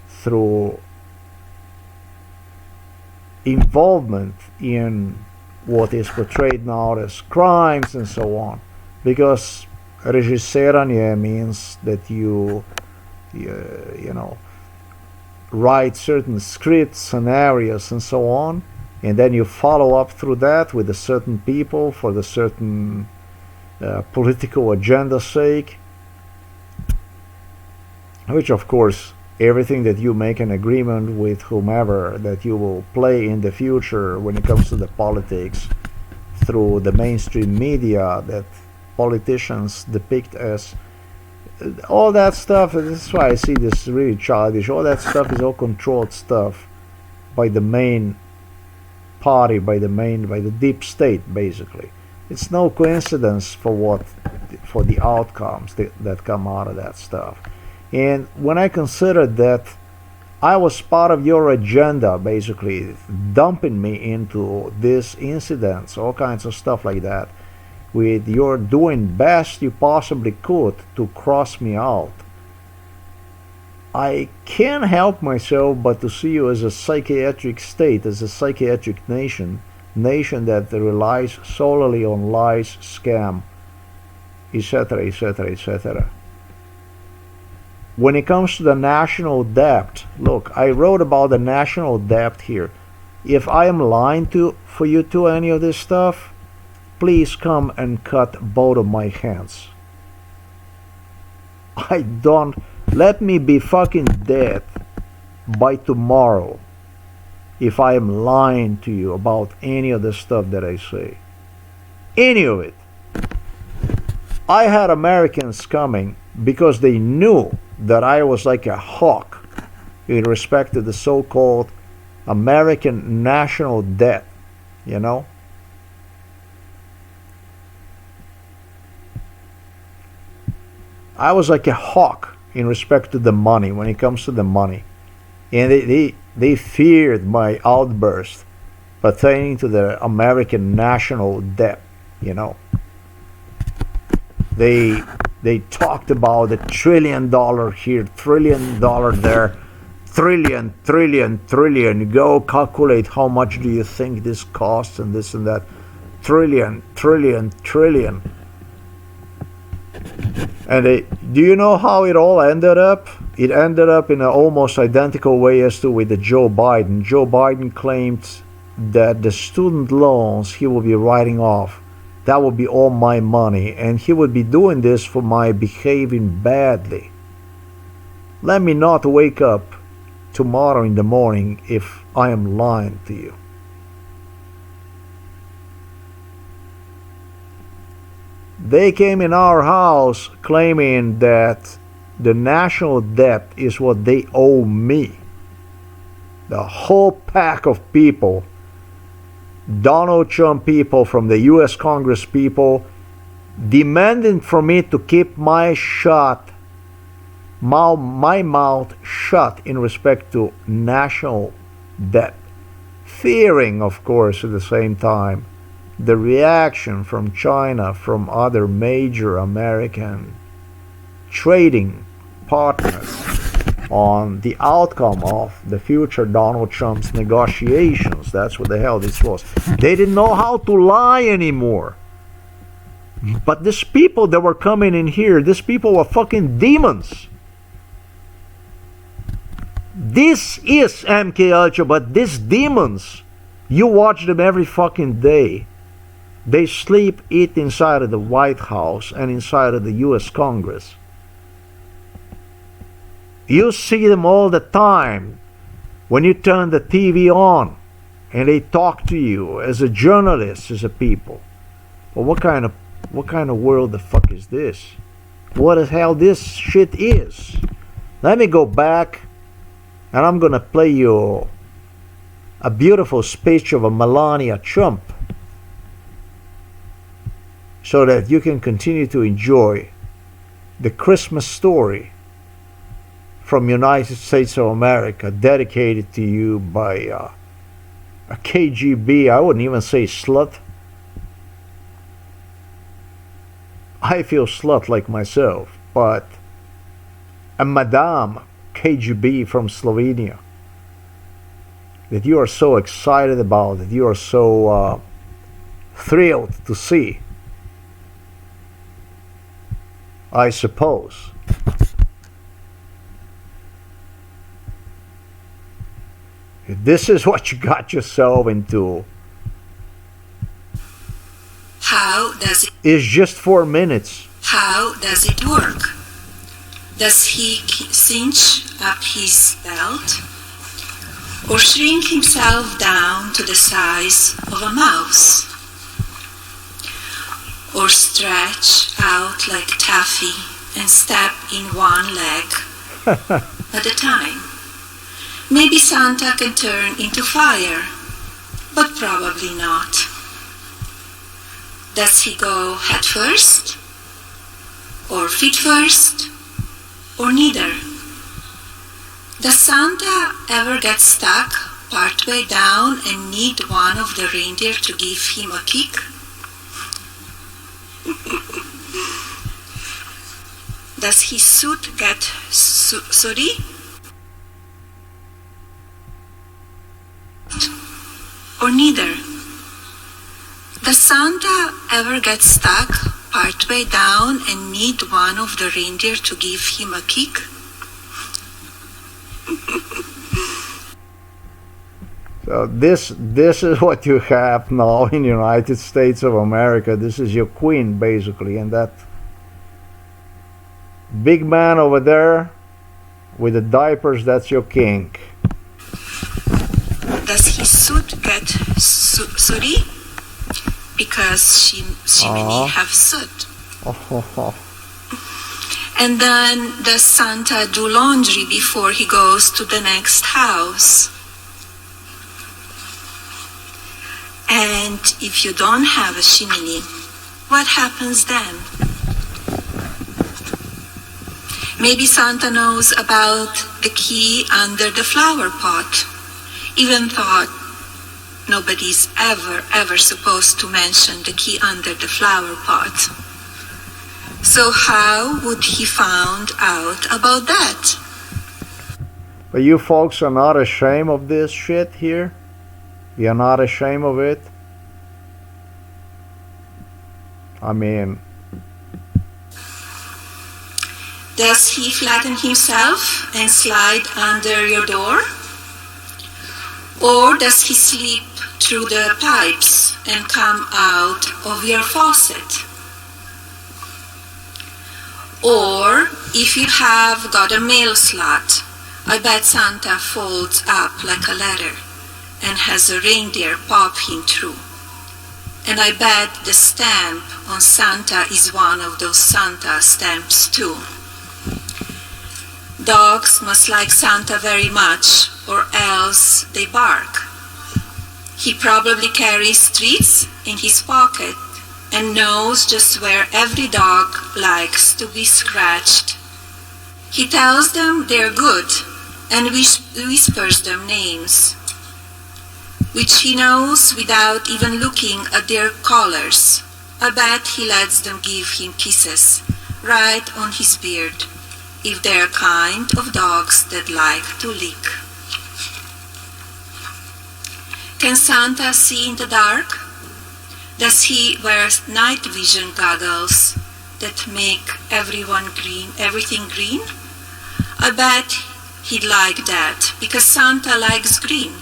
through involvement in what is portrayed now as crimes and so on. Because režisiranje means that you know, write certain scripts, scenarios, and so on, and then you follow up through that with a certain people for the certain political agenda's sake, which of course everything that you make an agreement with whomever that you will play in the future when it comes to the politics through the mainstream media that politicians depict as all that stuff. This is why I see this really childish. All that stuff is all controlled stuff by the main party, by the deep state, basically. It's no coincidence for the outcomes that come out of that stuff. And when I considered that I was part of your agenda, basically dumping me into these incidents, all kinds of stuff like that, with your doing best you possibly could to cross me out, I can't help myself but to see you as a psychiatric state, as a psychiatric nation that relies solely on lies, scam, etc., etc., etc. When it comes to the national debt, look, I wrote about the national debt here. If I am lying for you to any of this stuff, please come and cut both of my hands. Let me be fucking dead by tomorrow if I am lying to you about any of the stuff that I say. Any of it. I had Americans coming because they knew that I was like a hawk in respect to the so-called American national debt, you know? I was like a hawk in respect to the money, when it comes to the money. And they feared my outburst pertaining to the American national debt, you know. They talked about $1 trillion here, $1 trillion there, trillion. Go calculate how much do you think this costs and this and that. Trillion. And do you know how it all ended up? It ended up in an almost identical way as to with the Joe Biden. Joe Biden claimed that the student loans he will be writing off, that would be all my money, and he would be doing this for my behaving badly. Let me not wake up tomorrow in the morning if I am lying to you. They came in our house claiming that the national debt is what they owe me. The whole pack of people, Donald Trump people from the US Congress people, demanding from me to keep my mouth shut in respect to national debt. Fearing, of course, at the same time, the reaction from China, from other major American trading partners on the outcome of the future Donald Trump's negotiations. That's what the hell this was. They didn't know how to lie anymore. But these people that were coming in here, these people were fucking demons. This is MK Ultra, but these demons, you watch them every fucking day. They sleep, eat inside of the White House and inside of the US Congress. You see them all the time when you turn the TV on and they talk to you as a journalist, as a people. Well, what kind of world the fuck is this? What the hell this shit is? Let me go back and I'm gonna play you a beautiful speech of a Melania Trump so that you can continue to enjoy the Christmas story from United States of America, dedicated to you by a KGB, I wouldn't even say slut. I feel slut like myself, but a Madame KGB from Slovenia that you are so excited about, that you are so thrilled to see, I suppose. This is what you got yourself into. How does it? It's just 4 minutes. How does it work? Does he cinch up his belt or shrink himself down to the size of a mouse? Or stretch out like taffy and step in one leg at a time? Maybe Santa can turn into fire, but probably not. Does he go head first? Or feet first? Or neither? Does Santa ever get stuck partway down and need one of the reindeer to give him a kick? Does his suit get sooty? Or neither? Does Santa ever get stuck partway down and need one of the reindeer to give him a kick? So this is what you have now in the United States of America. This is your queen, basically, and that big man over there with the diapers, that's your king. Does his suit get sooty? Because she may have soot. And then does Santa do laundry before he goes to the next house? And if you don't have a chimney, what happens then? Maybe Santa knows about the key under the flower pot, even though nobody's ever supposed to mention the key under the flower pot. So how would he found out about that? But you folks are not ashamed of this shit here? You're not ashamed of it? I mean... Does he flatten himself and slide under your door? Or does he slip through the pipes and come out of your faucet? Or if you have got a mail slot, I bet Santa folds up like a letter and has a reindeer pop him through. And I bet the stamp on Santa is one of those Santa stamps too. Dogs must like Santa very much, or else they bark. He probably carries treats in his pocket and knows just where every dog likes to be scratched. He tells them they're good and whispers them names, which he knows without even looking at their collars. I bet he lets them give him kisses right on his beard, if they're kind of dogs that like to lick. Can Santa see in the dark? Does he wear night vision goggles that make everything green? I bet he'd like that, because Santa likes green.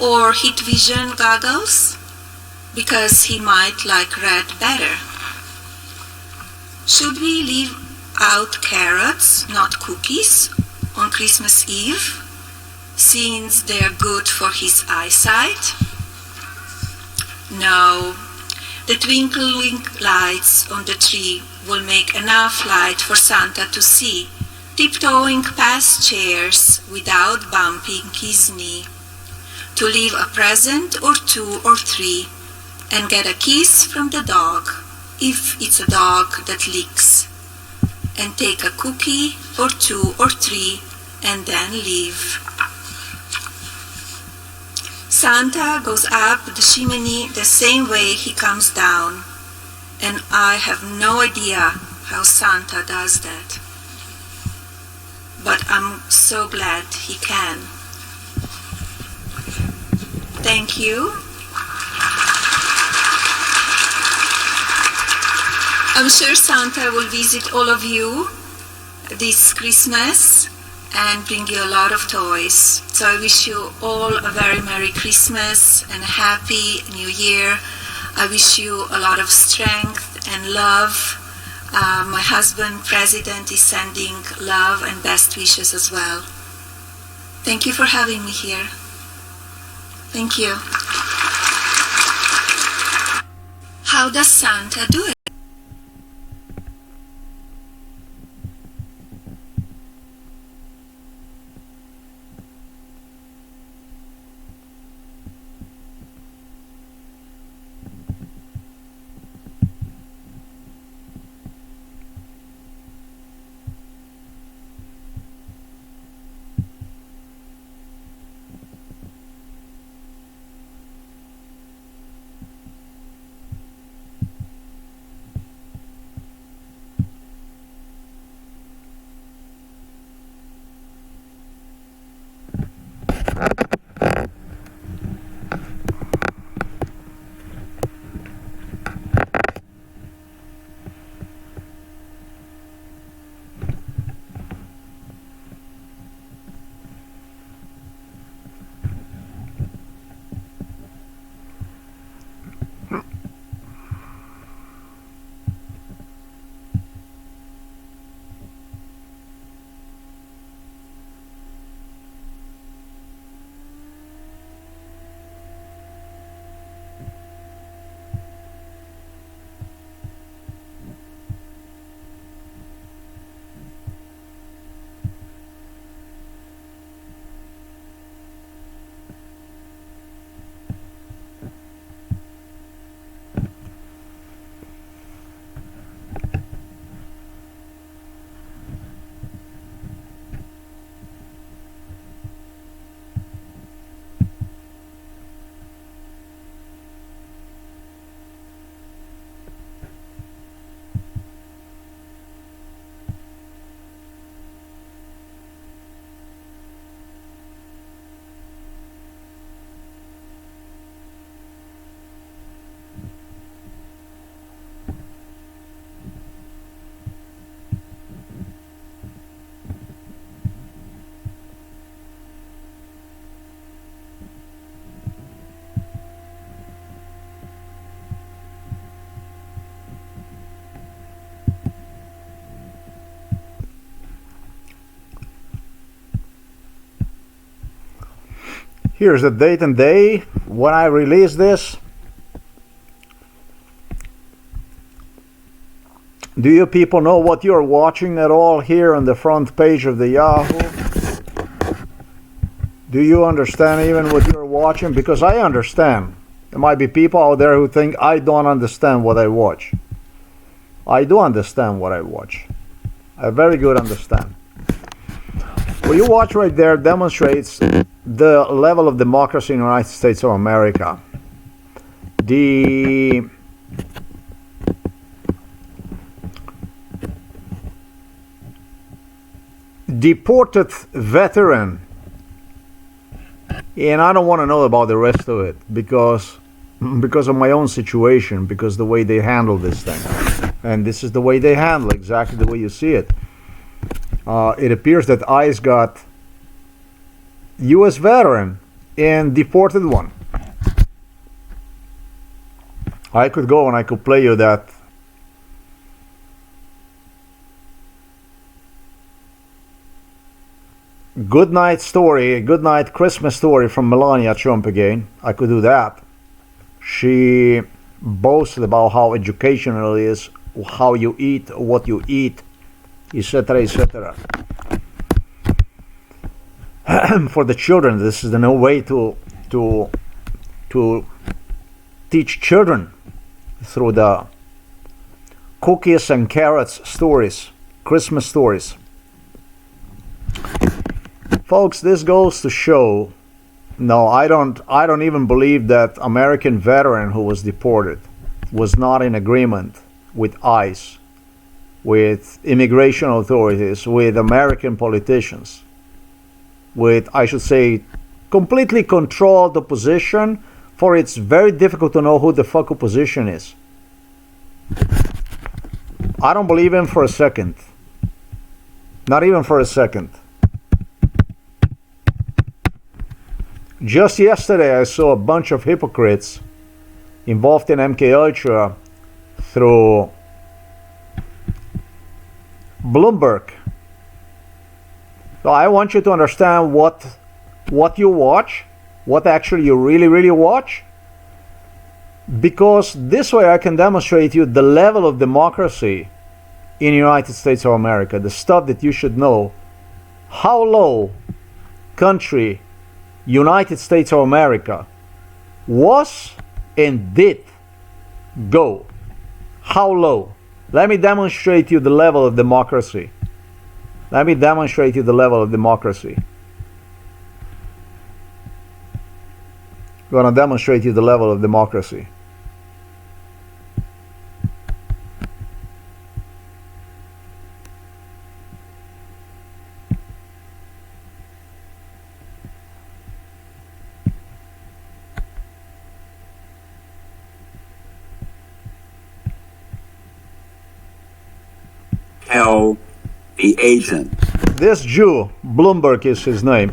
Or heat vision goggles, because he might like red better. Should we leave out carrots, not cookies, on Christmas Eve, since they're good for his eyesight? No, the twinkling lights on the tree will make enough light for Santa to see, tiptoeing past chairs without bumping his knee, to leave a present or two or three, and get a kiss from the dog, if it's a dog that licks, and take a cookie or two or three, and then leave. Santa goes up the chimney the same way he comes down, and I have no idea how Santa does that. But I'm so glad he can. Thank you. I'm sure Santa will visit all of you this Christmas and bring you a lot of toys. So I wish you all a very Merry Christmas and a Happy New Year. I wish you a lot of strength and love. My husband, President, is sending love and best wishes as well. Thank you for having me here. Thank you. How does Santa do it? Here's the date and day when I release this. Do you people know what you're watching at all here on the front page of the Yahoo? Do you understand even what you're watching? Because I understand. There might be people out there who think I don't understand what I watch. I do understand what I watch. I very good understand. What you watch right there demonstrates the level of democracy in the United States of America. The deported veteran, and I don't want to know about the rest of it because of my own situation, because the way they handle this thing, and this is the way they handle exactly the way you see it. It appears that ICE got U.S. veteran and deported one. I could go and I could play you that. Good night story, good night Christmas story from Melania Trump again. I could do that. She boasted about how educational it is, how you eat, what you eat, etc., etc. For the children, this is the new way to teach children, through the cookies and carrots stories, Christmas stories. Folks, this goes to show, no, I don't even believe that American veteran who was deported was not in agreement with ICE, with immigration authorities, with American politicians, with, I should say, completely controlled opposition, for it's very difficult to know who the fuck opposition is. I don't believe him for a second. Not even for a second. Just yesterday I saw a bunch of hypocrites involved in MK Ultra through Bloomberg. So I want you to understand what you watch, what actually you really watch, because this way I can demonstrate you the level of democracy in the United States of America, the stuff that you should know, how low country United States of America was and did go. How low. Let me demonstrate you the level of democracy. Let me demonstrate you the level of democracy. I'm going to demonstrate you the level of democracy. Tell the agent. This Jew, Bloomberg is his name.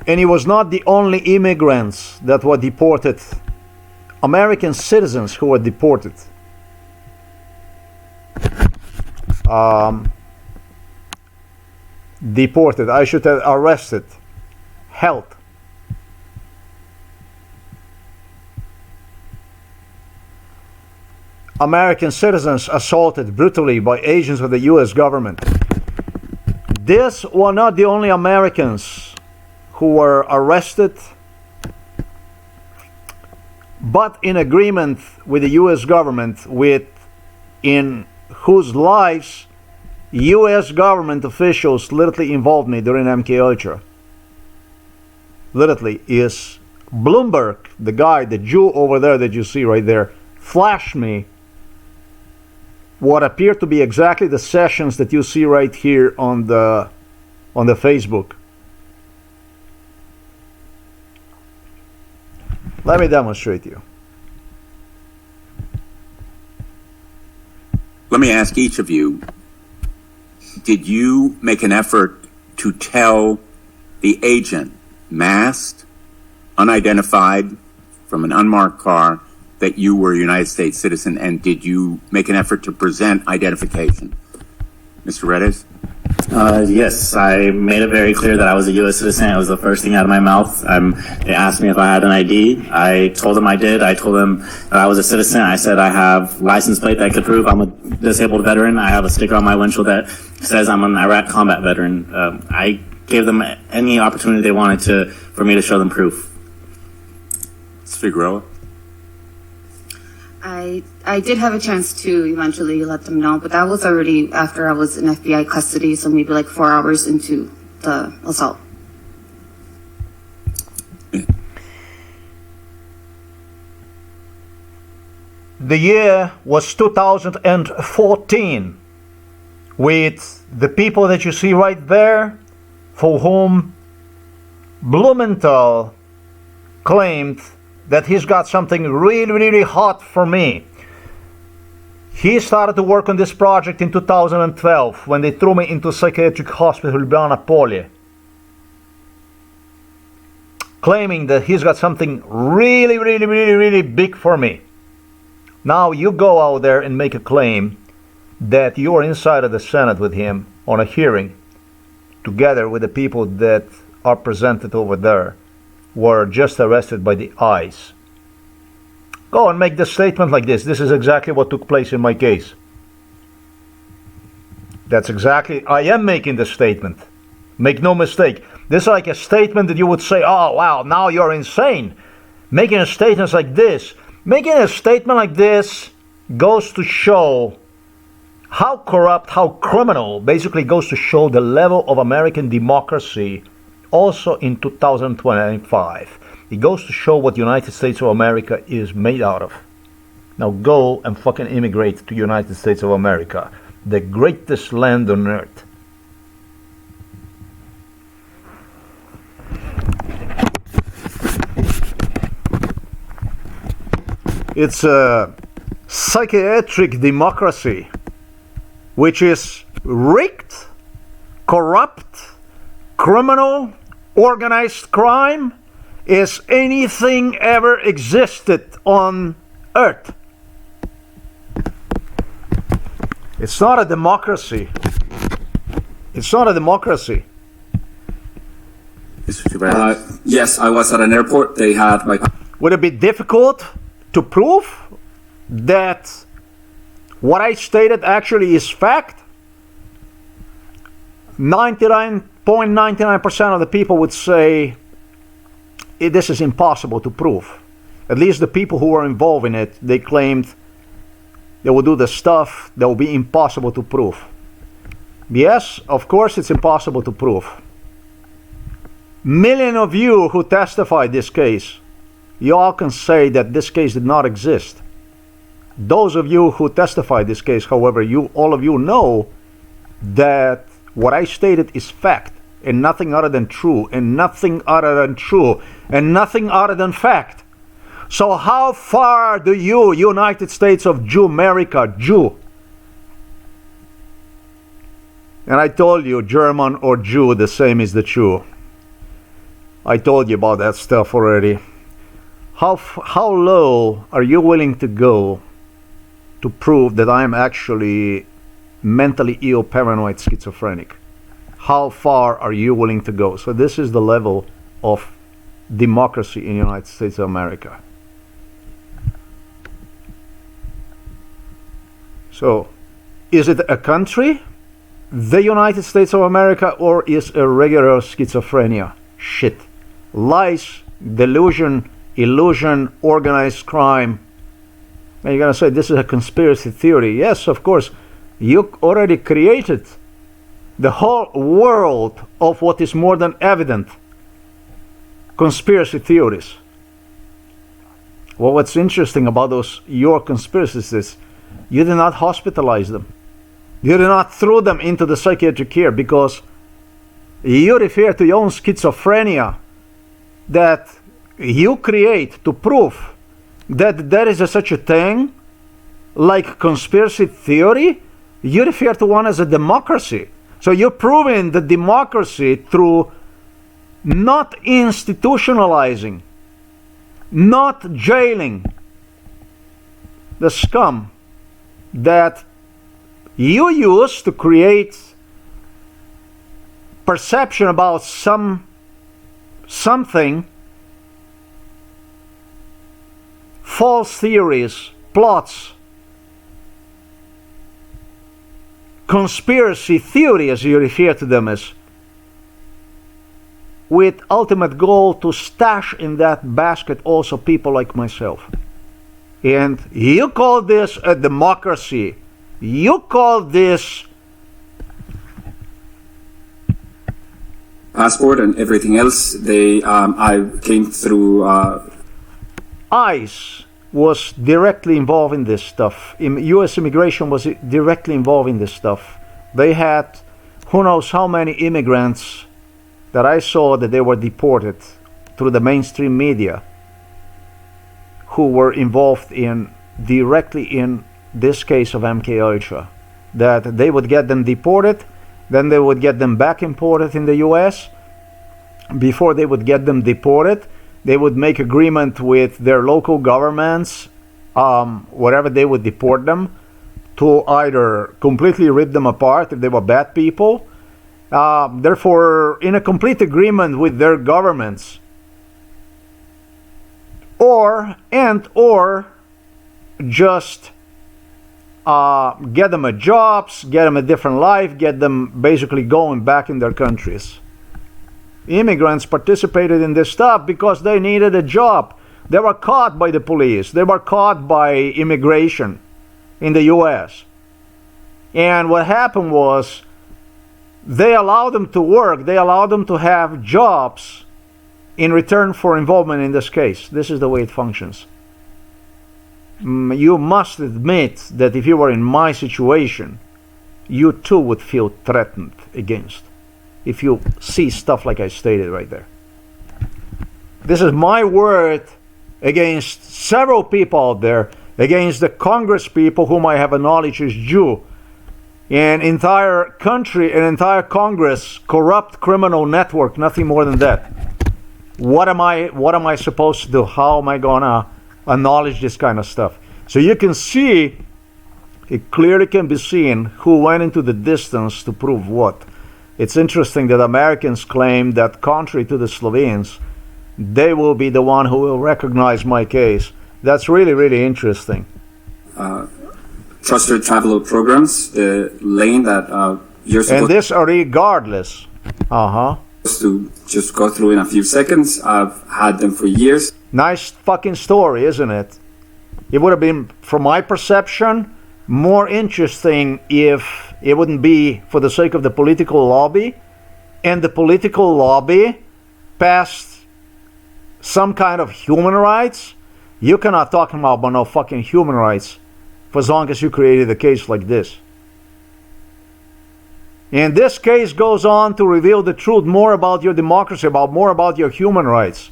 And he was not the only immigrants that were deported. American citizens who were deported. Deported, I should have arrested, held. American citizens assaulted brutally by agents of the US government. These were not the only Americans who were arrested, but in agreement with the US government, in whose lives US government officials literally involved me during MK Ultra. Literally is Bloomberg, the guy, the Jew over there that you see right there, flashed me what appear to be exactly the sessions that you see right here on the Facebook. Let me demonstrate you. Let me ask each of you, did you make an effort to tell the agent, masked, unidentified, from an unmarked car, that you were a United States citizen, and did you make an effort to present identification? Mr. Redis? Yes, I made it very clear that I was a U.S. citizen. It was the first thing out of my mouth. They asked me if I had an ID. I told them I did. I told them that I was a citizen. I said I have license plate that could prove I'm a disabled veteran. I have a sticker on my windshield that says I'm an Iraq combat veteran. I gave them any opportunity they wanted for me to show them proof. Ms. Figueroa? I did have a chance to eventually let them know, but that was already after I was in FBI custody, so maybe like 4 hours into the assault. The year was 2014, with the people that you see right there, for whom Blumenthal claimed that he's got something really hot for me. He started to work on this project in 2012 when they threw me into psychiatric hospital Ljubljana Polje, claiming that he's got something really big for me. Now you go out there and make a claim that you're inside of the Senate with him on a hearing, together with the people that are presented over there, were just arrested by the ICE. Go and make the statement like this. This is exactly what took place in my case. That's exactly, I am making the statement. Make no mistake. This is like a statement that you would say, oh wow, now you're insane. Making a statement like this. Making a statement like this goes to show how corrupt, how criminal, basically goes to show the level of American democracy also in 2025. It goes to show what the United States of America is made out of. Now go and fucking immigrate to United States of America, the greatest land on earth. It's a psychiatric democracy which is rigged, corrupt, criminal, organized crime as anything ever existed on earth. It's not a democracy. It's not a democracy. Yes, I was at an airport. They had like. Would it be difficult to prove that what I stated actually is fact? 99.99% of the people would say this is impossible to prove. At least the people who were involved in it, they claimed they would do the stuff that would be impossible to prove. Yes, of course it's impossible to prove. Million of you who testified this case, you all can say that this case did not exist. Those of you who testified this case, however, all of you know that what I stated is fact and nothing other than true and nothing other than true and nothing other than fact. So how far do you, United States of America, Jew? And I told you, German or Jew, the same is the Jew. I told you about that stuff already. How low are you willing to go to prove that I am actually mentally ill, paranoid, schizophrenic? How far are you willing to go? So this is the level of democracy in the United States of America. So, is it a country, the United States of America, or is a regular schizophrenia? Shit. Lies, delusion, illusion, organized crime. And you're going to say this is a conspiracy theory. Yes, of course. You already created the whole world of what is more than evident. Conspiracy theories. Well, what's interesting about your conspiracies is you did not hospitalize them. You did not throw them into the psychiatric care because you refer to your own schizophrenia that you create to prove that there is such a thing like conspiracy theory. You refer to one as a democracy. So you're proving the democracy through not institutionalizing, not jailing the scum that you use to create perception about something, false theories, plots, conspiracy theory, as you refer to them as, with ultimate goal to stash in that basket also people like myself. And you call this a democracy. You call this passport and everything else. I came through. ICE was directly involved in this stuff. U.S. immigration was directly involved in this stuff. They had who knows how many immigrants that I saw that they were deported through the mainstream media who were involved directly in this case of MK Ultra. That they would get them deported, then they would get them back imported in the US. Before they would get them deported, they would make agreement with their local governments, wherever they would deport them, to either completely rip them apart if they were bad people, therefore in a complete agreement with their governments, or just get them a jobs, get them a different life, get them basically going back in their countries. Immigrants participated in this stuff because they needed a job. They were caught by the police. They were caught by immigration in the US. And what happened was they allowed them to work. They allowed them to have jobs in return for involvement in this case. This is the way it functions. you must admit that if you were in my situation, you too would feel threatened against if you see stuff like I stated right there. This is my word against several people out there, against the Congress people whom I have acknowledged as Jew, an entire country, an entire Congress, corrupt criminal network, nothing more than that. What am I supposed to do? How am I gonna acknowledge this kind of stuff? So you can see, it clearly can be seen who went into the distance to prove what. It's interesting that Americans claim that contrary to the Slovenes, they will be the one who will recognize my case. That's really, really interesting. Trusted traveler programs, the lane that you're supposed and this regardless. to just go through in a few seconds. I've had them for years. Nice fucking story, isn't it? It would have been, from my perception, more interesting if it wouldn't be for the sake of the political lobby, and the political lobby passed some kind of human rights. You cannot talk about no fucking human rights for as long as you created a case like this. And this case goes on to reveal the truth more about your democracy, more about your human rights.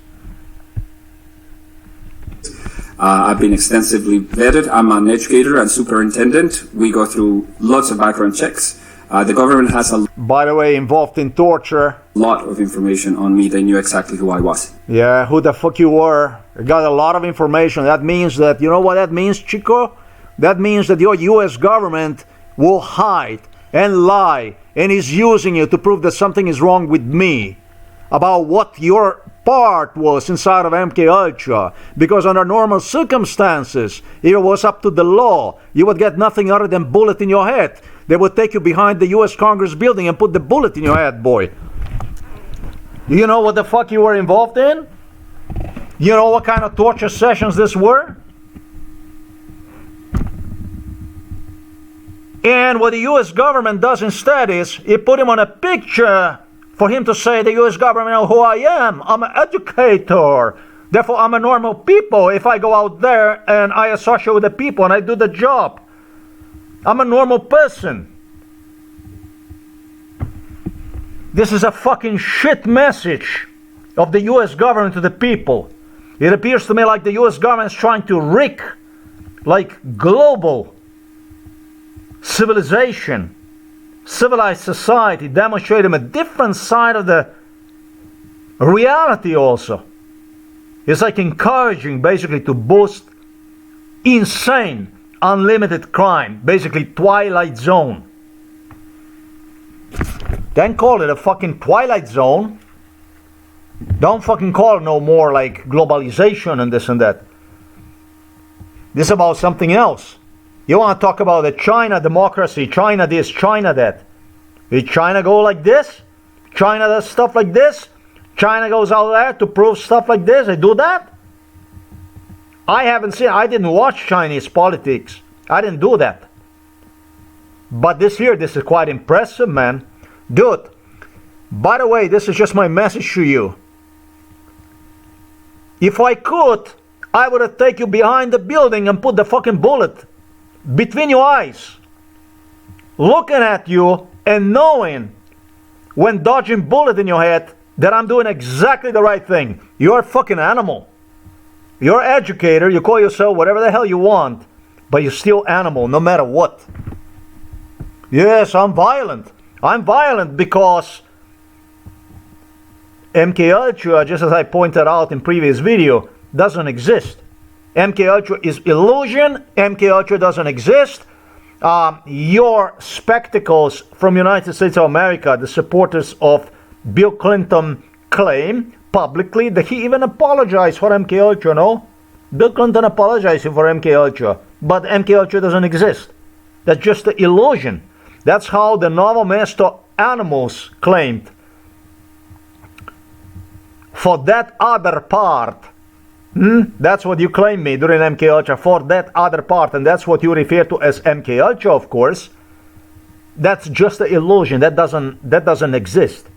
I've been extensively vetted. I'm an educator and superintendent. We go through lots of background checks. The government has a by the way, involved in torture. lot of information on me. They knew exactly who I was. Yeah, who the fuck you were. You got a lot of information. That means that, you know what that means, Chico? That means that your US government will hide and lie and is using you to prove that something is wrong with me about what your part was inside of MK Ultra, because under normal circumstances, if it was up to the law, you would get nothing other than bullet in your head. They would take you behind the US Congress building and put the bullet in your head, boy. You know what the fuck you were involved in? You know what kind of torture sessions this were? And what the US government does instead is it put him on a picture for him to say, the US government know who I am. I'm an educator. Therefore, I'm a normal people if I go out there and I associate with the people and I do the job. I'm a normal person. This is a fucking shit message of the US government to the people. It appears to me like the US government is trying to wreak like global civilization, civilized society, demonstrate them a different side of the reality also. It's like encouraging basically to boost insane, unlimited crime, basically Twilight Zone. Then call it a fucking Twilight Zone. Don't fucking call it no more like globalization and this and that. This is about something else. You want to talk about the China democracy, China this, China that. Did China go like this? China does stuff like this? China goes out there to prove stuff like this? They do that? I didn't watch Chinese politics. I didn't do that. But this is quite impressive, man. Dude, by the way, this is just my message to you. If I could, I would have taken you behind the building and put the fucking bullet between your eyes, looking at you and knowing when dodging bullet in your head that I'm doing exactly the right thing. You're a fucking animal. You're an educator, you call yourself whatever the hell you want, but you're still animal no matter what. Yes, I'm violent. I'm violent because MK Ultra, just as I pointed out in previous video, doesn't exist. MK Ultra is illusion. MK Ultra doesn't exist. Your spectacles from United States of America, the supporters of Bill Clinton, claim publicly that he even apologized for MK Ultra, no? Bill Clinton apologized for MK Ultra, but MK Ultra doesn't exist. That's just the illusion. That's how the novel master animals claimed. For that other part, that's what you claim me during MK Ultra, for that other part, and that's what you refer to as MK Ultra, of course. That's just an illusion. That doesn't exist.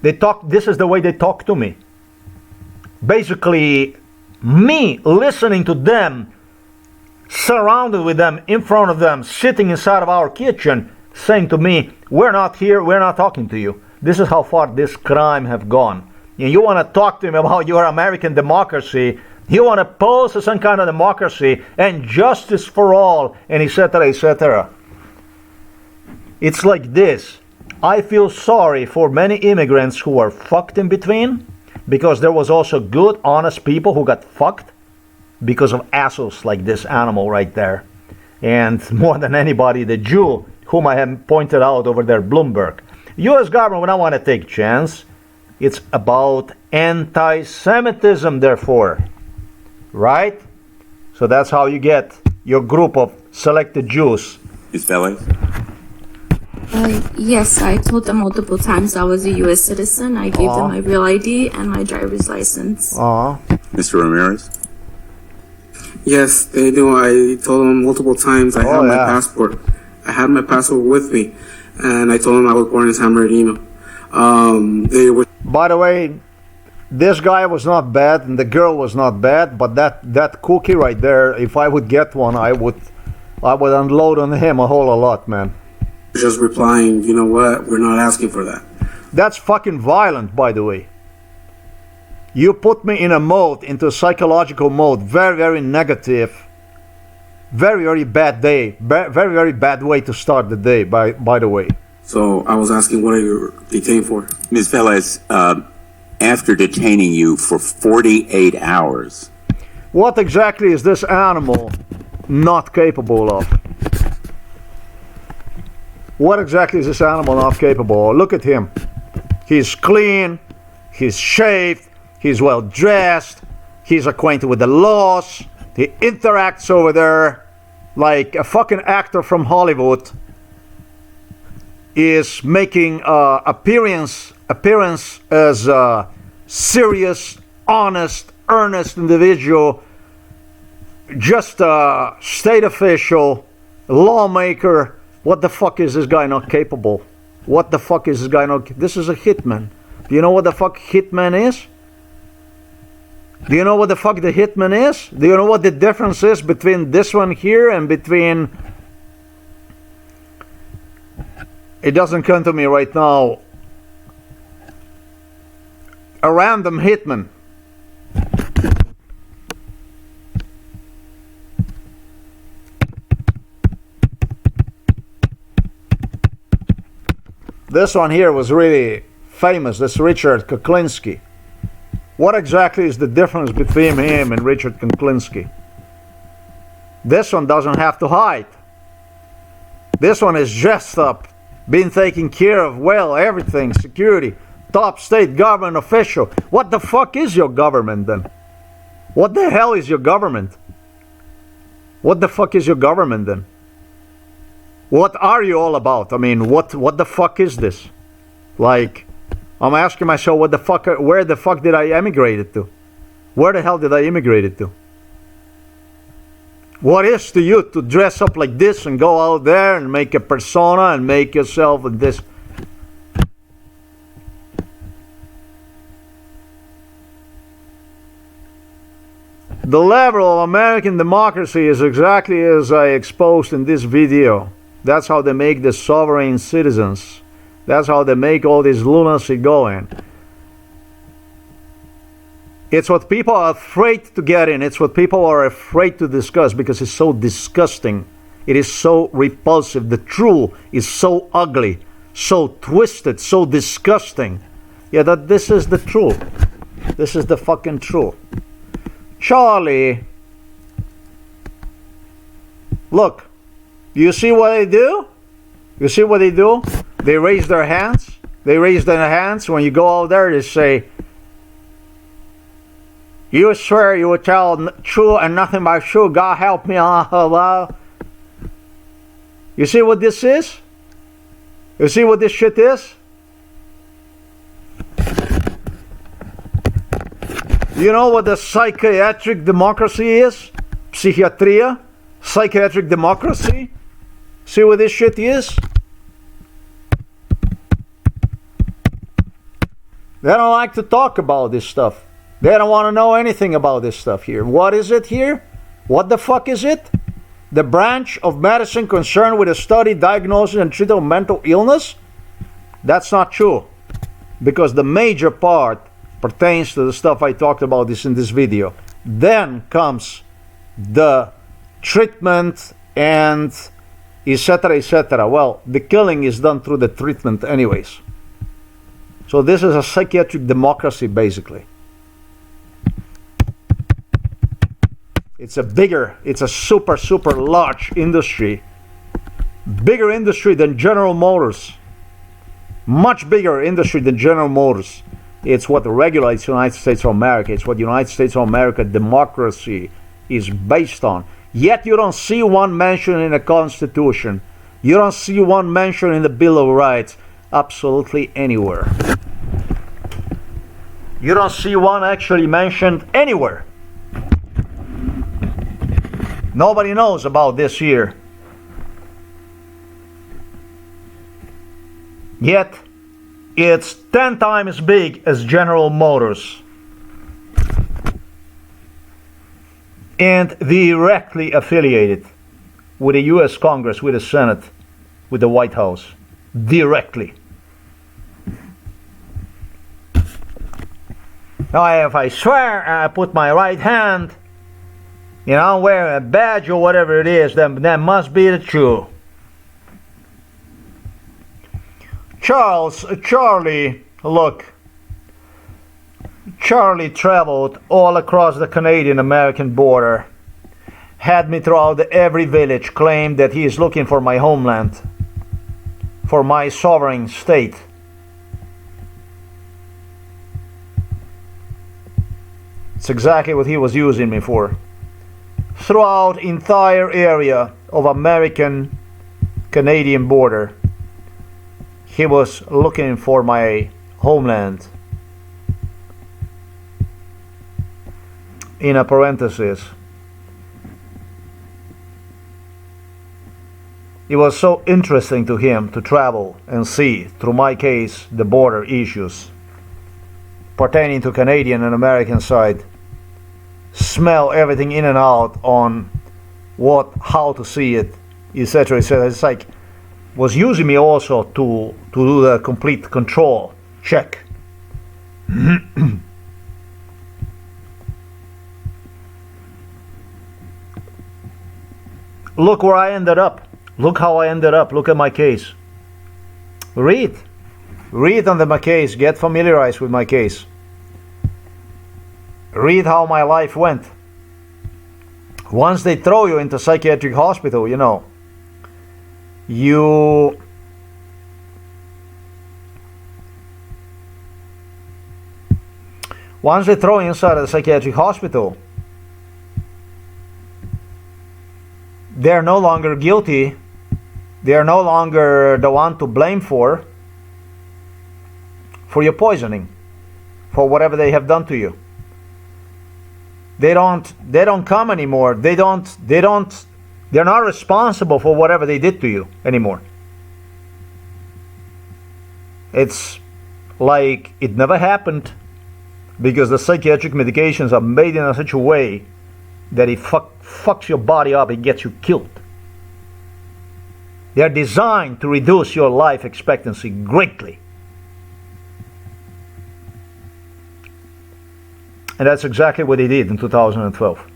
They talk. This is the way they talk to me. Basically, me listening to them surrounded with them, in front of them, sitting inside of our kitchen, saying to me, we're not here, we're not talking to you. This is how far this crime have gone. And you want to talk to him about your American democracy, you want to pose some kind of democracy and justice for all, and etc., etc. It's like this. I feel sorry for many immigrants who were fucked in between, because there was also good, honest people who got fucked because of assholes like this animal right there. And more than anybody, the Jew, whom I have pointed out over there, Bloomberg. U.S. government would not want to take chance. It's about anti-Semitism, therefore. Right? So that's how you get your group of selected Jews. Ms. Velez? Yes, I told them multiple times I was a U.S. citizen. I gave them my real ID and my driver's license. Mr. Ramirez? Yes, they do. I told them multiple times I had my passport. I had my passport with me, and I told them I was born in San Bernardino. They were. By the way, this guy was not bad, and the girl was not bad, but that cookie right there, if I would get one, I would unload on him a whole lot, man. Just replying, you know what? We're not asking for that. That's fucking violent, by the way. You put me in a mode, into a psychological mode, very, very negative, very, very bad day, very, very bad way to start the day, by the way. So I was asking, what are you detained for? Ms. Velez, after detaining you for 48 hours... What exactly is this animal not capable of? What exactly is this animal not capable of? Look at him. He's clean, he's shaved, he's well dressed, he's acquainted with the laws, he interacts over there like a fucking actor from Hollywood is making appearance as a serious, honest, earnest individual, just a state official, lawmaker. What the fuck is this guy not capable? What the fuck is this guy not? This is a hitman. Do you know what the fuck hitman is? Do you know what the fuck the hitman is? Do you know what the difference is between this one here and between... It doesn't come to me right now. A random hitman. This one here was really famous, this Richard Kuklinski. What exactly is the difference between him and Richard Kuklinski? This one doesn't have to hide. This one is dressed up, been taken care of, well, everything, security, top state government official. What the fuck is your government then? What the hell is your government? What the fuck is your government then? What are you all about? I mean, what the fuck is this? Like, I'm asking myself, what the fuck, where the fuck did I emigrate to? Where the hell did I immigrate to? What is to you to dress up like this and go out there and make a persona and make yourself this? The level of American democracy is exactly as I exposed in this video. That's how they make the sovereign citizens. That's how they make all this lunacy going. It's what people are afraid to get in. It's what people are afraid to discuss because it's so disgusting. It is so repulsive. The truth is so ugly, so twisted, so disgusting. Yeah, that this is the truth. This is the fucking truth. Charlie, look, you see what they do? You see what they do? They raise their hands. They raise their hands. When you go out there, they say, "You swear you will tell true and nothing but true. God help me." You see what this is? You see what this shit is? You know what the psychiatric democracy is? Psychiatria? Psychiatric democracy? See what this shit is? They don't like to talk about this stuff. They don't want to know anything about this stuff here. What is it here? What the fuck is it? The branch of medicine concerned with the study, diagnosis, and treatment of mental illness? That's not true, because the major part pertains to the stuff I talked about in this video. Then comes the treatment and etc., etc. Well, the killing is done through the treatment anyways. So this is a psychiatric democracy, basically. It's a super, super large industry. Bigger industry than General Motors. Much bigger industry than General Motors. It's what regulates the United States of America. It's what the United States of America democracy is based on. Yet you don't see one mentioned in the Constitution. You don't see one mentioned in the Bill of Rights. Absolutely anywhere. You don't see one actually mentioned anywhere. Nobody knows about this here. Yet, it's 10 times as big as General Motors. And directly affiliated with the US Congress, with the Senate, with the White House. Directly. Now, if I swear and I put my right hand, I'm wearing a badge or whatever it is, then that must be the truth. Charlie, look. Charlie traveled all across the Canadian-American border, had me throughout every village, claimed that he is looking for my homeland, for my sovereign state. It's exactly what he was using me for. Throughout entire area of American-Canadian border, he was looking for my homeland. In a parenthesis. It was so interesting to him to travel and see, through my case, the border issues pertaining to Canadian and American side. Smell everything in and out on how to see it, etc., etc. It's like was using me also to do the complete control check. Look where I ended up. Look how I ended up. Look at my case. Read under my case. Get familiarized with my case. Read how my life went. Once they throw you into psychiatric hospital, once they throw you inside of the psychiatric hospital, they're no longer guilty. They are no longer the one to blame for your poisoning, for whatever they have done to you. They don't come anymore. They're not responsible for whatever they did to you anymore. It's like it never happened, because the psychiatric medications are made in such a way that it fucks your body up, it gets you killed. They are designed to reduce your life expectancy greatly. And that's exactly what they did in 2012.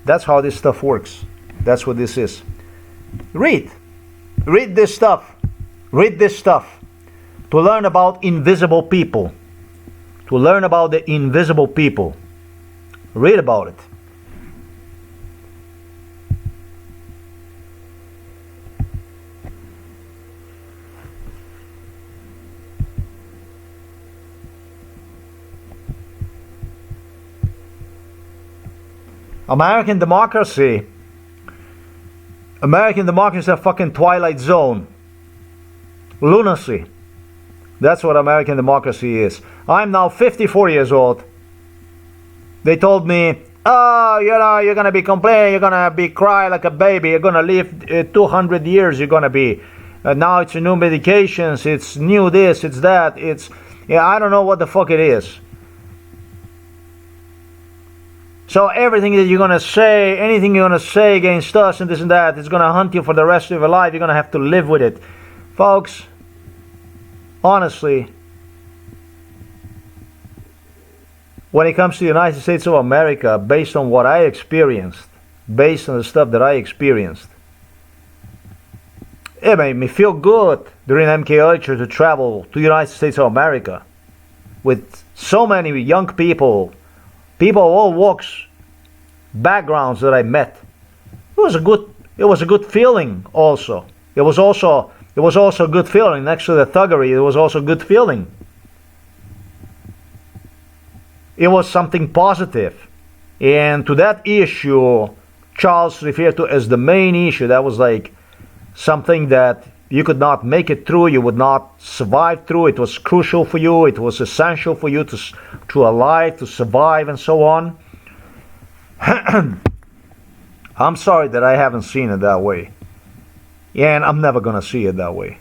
That's how this stuff works. That's what this is. Read this stuff. Read this stuff to learn about invisible people. To learn about the invisible people. Read about it. American democracy is a fucking twilight zone. Lunacy. That's what American democracy is. I'm now 54 years old. They told me, you're gonna be complaining, you're gonna be crying like a baby, you're gonna live 200 years, you're gonna be. Now it's new medications, it's new this, it's that, I don't know what the fuck it is. So everything that you're going to say, anything you're going to say against us and this and that, it's going to haunt you for the rest of your life. You're going to have to live with it. Folks, honestly, when it comes to the United States of America, based on what I experienced, based on the stuff that I experienced, it made me feel good during MK Ultra to travel to the United States of America with so many young people of all walks, backgrounds that I met. It was a good feeling also. It was also a good feeling. Next to the thuggery, it was also a good feeling. It was something positive. And to that issue, Charles referred to as the main issue. That was like something that you could not make it through, you would not survive through. It was crucial for you, it was essential for you to alive, to survive, and so on. I'm sorry that I haven't seen it that way. And I'm never going to see it that way.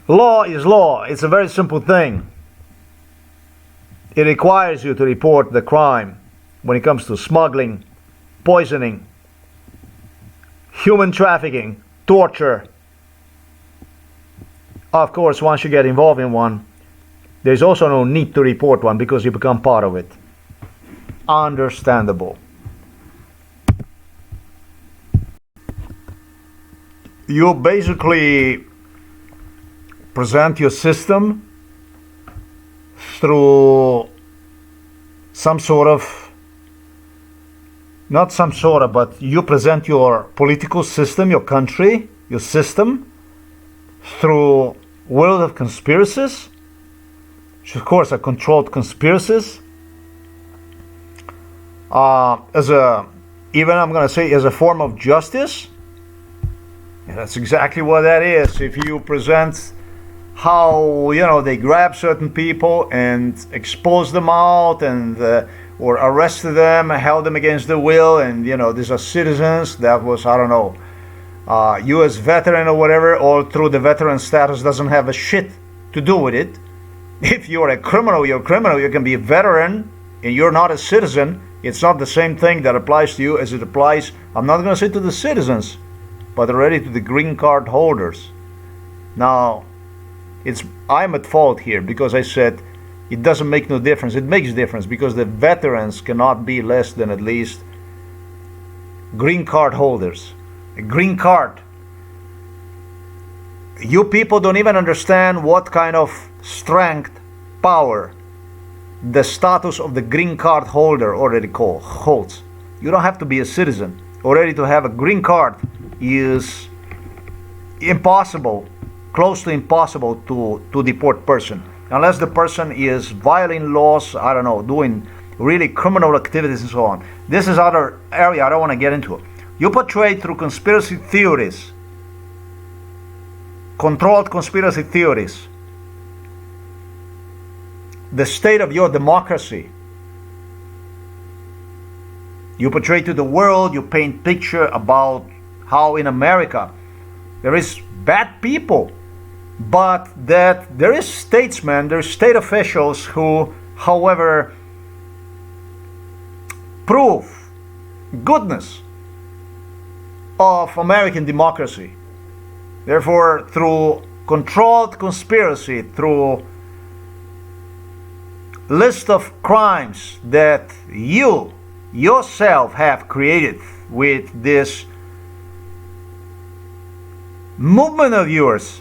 Law is law. It's a very simple thing. It requires you to report the crime when it comes to smuggling, poisoning, human trafficking, torture. Of course, once you get involved in one, there's also no need to report one because you become part of it. Understandable. You basically present your system through some sort of, not some sort of, but you present your political system, your country, your system, through world of conspiracies, which of course are controlled conspiracies, as a, even I'm going to say, as a form of justice. And that's exactly what that is. If you present how, they grab certain people and expose them out and or arrested them, held them against their will, and these are citizens that was, I don't know, U.S. veteran or whatever, all through the veteran status doesn't have a shit to do with it. If you're a criminal, you're a criminal. You can be a veteran and you're not a citizen. It's not the same thing that applies to you as it applies, I'm not going to say to the citizens, but already to the green card holders. Now, I'm at fault here because I said it doesn't make no difference. It makes difference because the veterans cannot be less than at least green card holders. A green card. You people don't even understand what kind of strength, power, the status of the green card holder already holds. You don't have to be a citizen. Already to have a green card is impossible, close to impossible to deport person. Unless the person is violating laws, I don't know, doing really criminal activities and so on. This is other area I don't want to get into. You portray through conspiracy theories, controlled conspiracy theories, the state of your democracy. You portray to the world, you paint picture about how in America there is bad people, but that there is statesmen, there is state officials who, however, prove goodness of American democracy. Therefore, through controlled conspiracy, through list of crimes that you yourself have created with this movement of yours,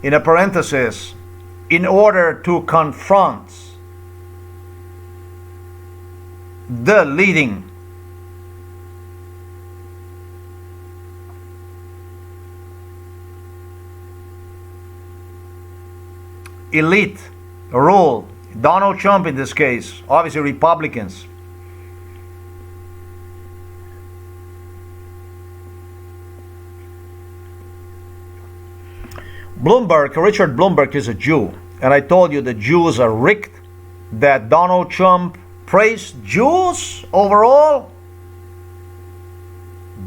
in a parenthesis, in order to confront the leading elite rule, Donald Trump in this case, obviously Republicans. Richard Bloomberg is a Jew, and I told you the Jews are rigged, that Donald Trump praised Jews overall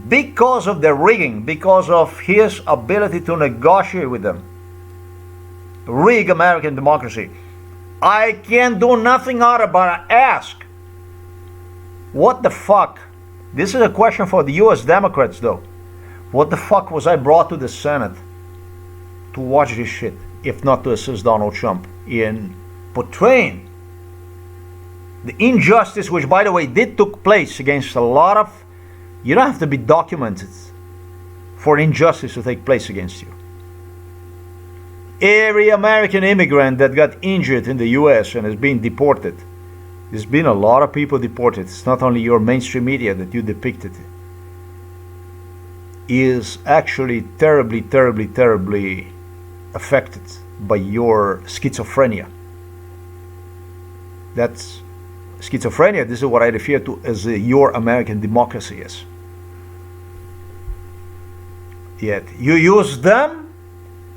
because of the rigging, because of his ability to negotiate with them. rig American democracy. I can't do nothing other but ask, what the fuck? This is a question for the US Democrats though. What the fuck was I brought to the Senate to watch this shit, if not to assist Donald Trump in portraying the injustice, which by the way did took place against a lot of, you don't have to be documented for injustice to take place against you. Every American immigrant that got injured in the US and has been deported, there's been a lot of people deported. It's not only your mainstream media that you depicted, is actually terribly, terribly, terribly affected by your schizophrenia. That's schizophrenia. This is what I refer to as your American democracy is. Yet you use them